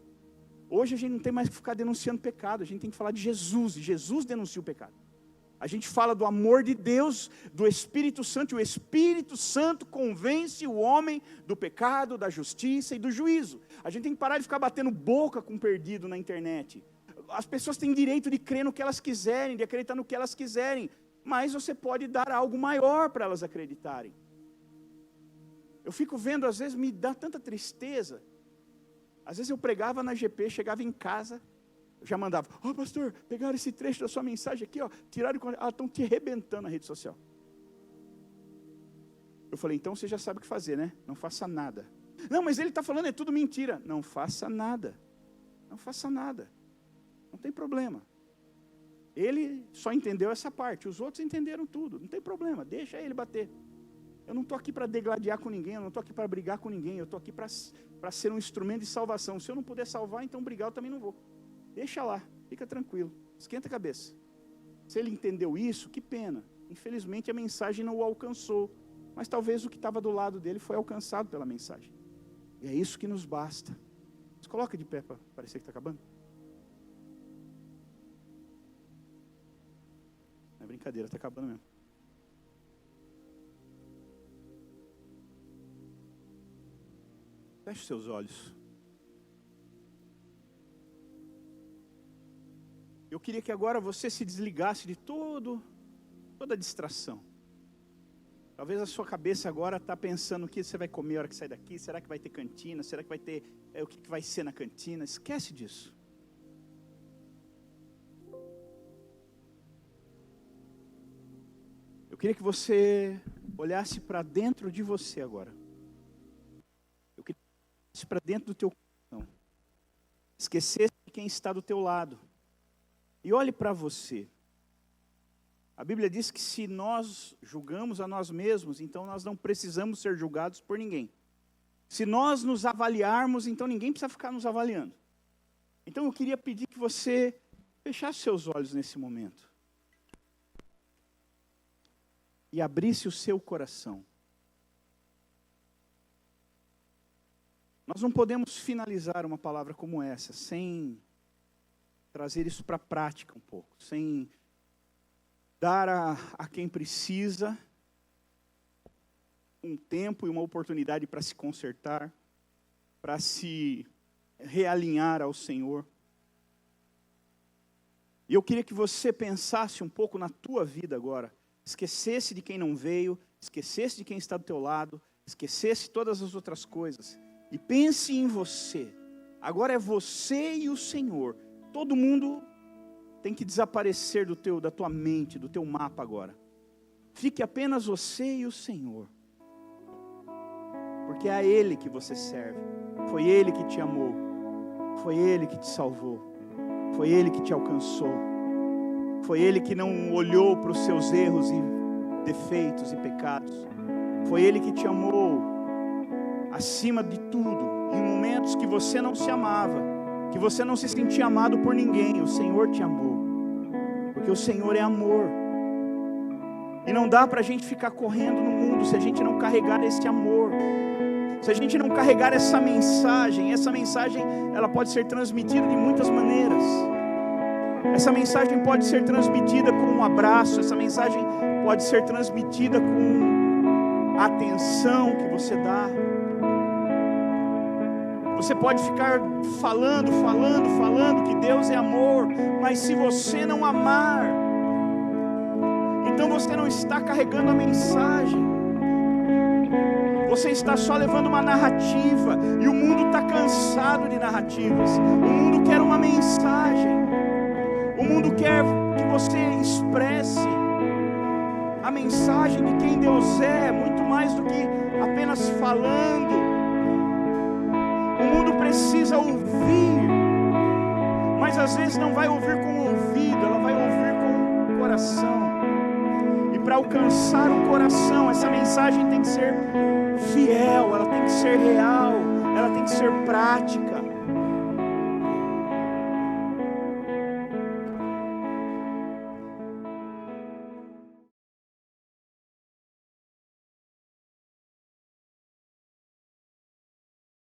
Hoje a gente não tem mais que ficar denunciando pecado, a gente tem que falar de Jesus, e Jesus denuncia o pecado. A gente fala do amor de Deus, do Espírito Santo, e o Espírito Santo convence o homem do pecado, da justiça e do juízo. A gente tem que parar de ficar batendo boca com o perdido na internet. As pessoas têm direito de crer no que elas quiserem, de acreditar no que elas quiserem, mas você pode dar algo maior para elas acreditarem. Eu fico vendo, às vezes me dá tanta tristeza. Às vezes eu pregava na GP, chegava em casa, eu já mandava, pastor, pegaram esse trecho da sua mensagem aqui, tiraram, estão te arrebentando na rede social. Eu falei, então você já sabe o que fazer, né? Não faça nada. Não, mas ele está falando, é tudo mentira. Não faça nada. Não faça nada. Não tem problema. Ele só entendeu essa parte, os outros entenderam tudo. Não tem problema, deixa ele bater. Eu não estou aqui para degladiar com ninguém, eu não estou aqui para brigar com ninguém, eu estou aqui para ser um instrumento de salvação. Se eu não puder salvar, então brigar eu também não vou. Deixa lá, fica tranquilo, esquenta a cabeça. Se ele entendeu isso, que pena. Infelizmente a mensagem não o alcançou. Mas talvez o que estava do lado dele foi alcançado pela mensagem. E é isso que nos basta. Se coloca de pé para parecer que está acabando. Não é brincadeira, está acabando mesmo. Feche os seus olhos. Eu queria que agora você se desligasse de toda distração. Talvez a sua cabeça agora está pensando o que você vai comer a hora que sair daqui. Será que vai ter cantina? Será que vai ter... o que vai ser na cantina? Esquece disso. Eu queria que você olhasse para dentro de você agora. Eu queria que você olhasse para dentro do teu coração. Esquecesse de quem está do teu lado. E olhe para você. A Bíblia diz que se nós julgamos a nós mesmos, então nós não precisamos ser julgados por ninguém. Se nós nos avaliarmos, então ninguém precisa ficar nos avaliando. Então eu queria pedir que você fechasse seus olhos nesse momento. E abrisse o seu coração. Nós não podemos finalizar uma palavra como essa sem trazer isso para a prática um pouco, sem dar a quem precisa um tempo e uma oportunidade para se consertar, para se realinhar ao Senhor. E eu queria que você pensasse um pouco na tua vida agora, esquecesse de quem não veio, esquecesse de quem está do teu lado, esquecesse todas as outras coisas e pense em você. Agora é você e o Senhor. Todo mundo tem que desaparecer da tua mente, do teu mapa agora. Fique apenas você e o Senhor. Porque é a Ele que você serve. Foi Ele que te amou. Foi Ele que te salvou. Foi Ele que te alcançou. Foi Ele que não olhou para os seus erros e defeitos e pecados. Foi Ele que te amou acima de tudo. Em momentos que você não se amava, que você não se sentia amado por ninguém, o Senhor te amou. Porque o Senhor é amor. E não dá para a gente ficar correndo no mundo se a gente não carregar esse amor. Se a gente não carregar essa mensagem ela pode ser transmitida de muitas maneiras. Essa mensagem pode ser transmitida com um abraço, essa mensagem pode ser transmitida com a atenção que você dá. Você pode ficar falando que Deus é amor, mas se você não amar, então você não está carregando a mensagem. Você está só levando uma narrativa, e o mundo está cansado de narrativas. O mundo quer uma mensagem. O mundo quer que você expresse a mensagem de quem Deus é, muito mais do que apenas falando. O mundo precisa ouvir, mas às vezes não vai ouvir com o ouvido, ela vai ouvir com o coração. E para alcançar o coração, essa mensagem tem que ser fiel, ela tem que ser real, ela tem que ser prática.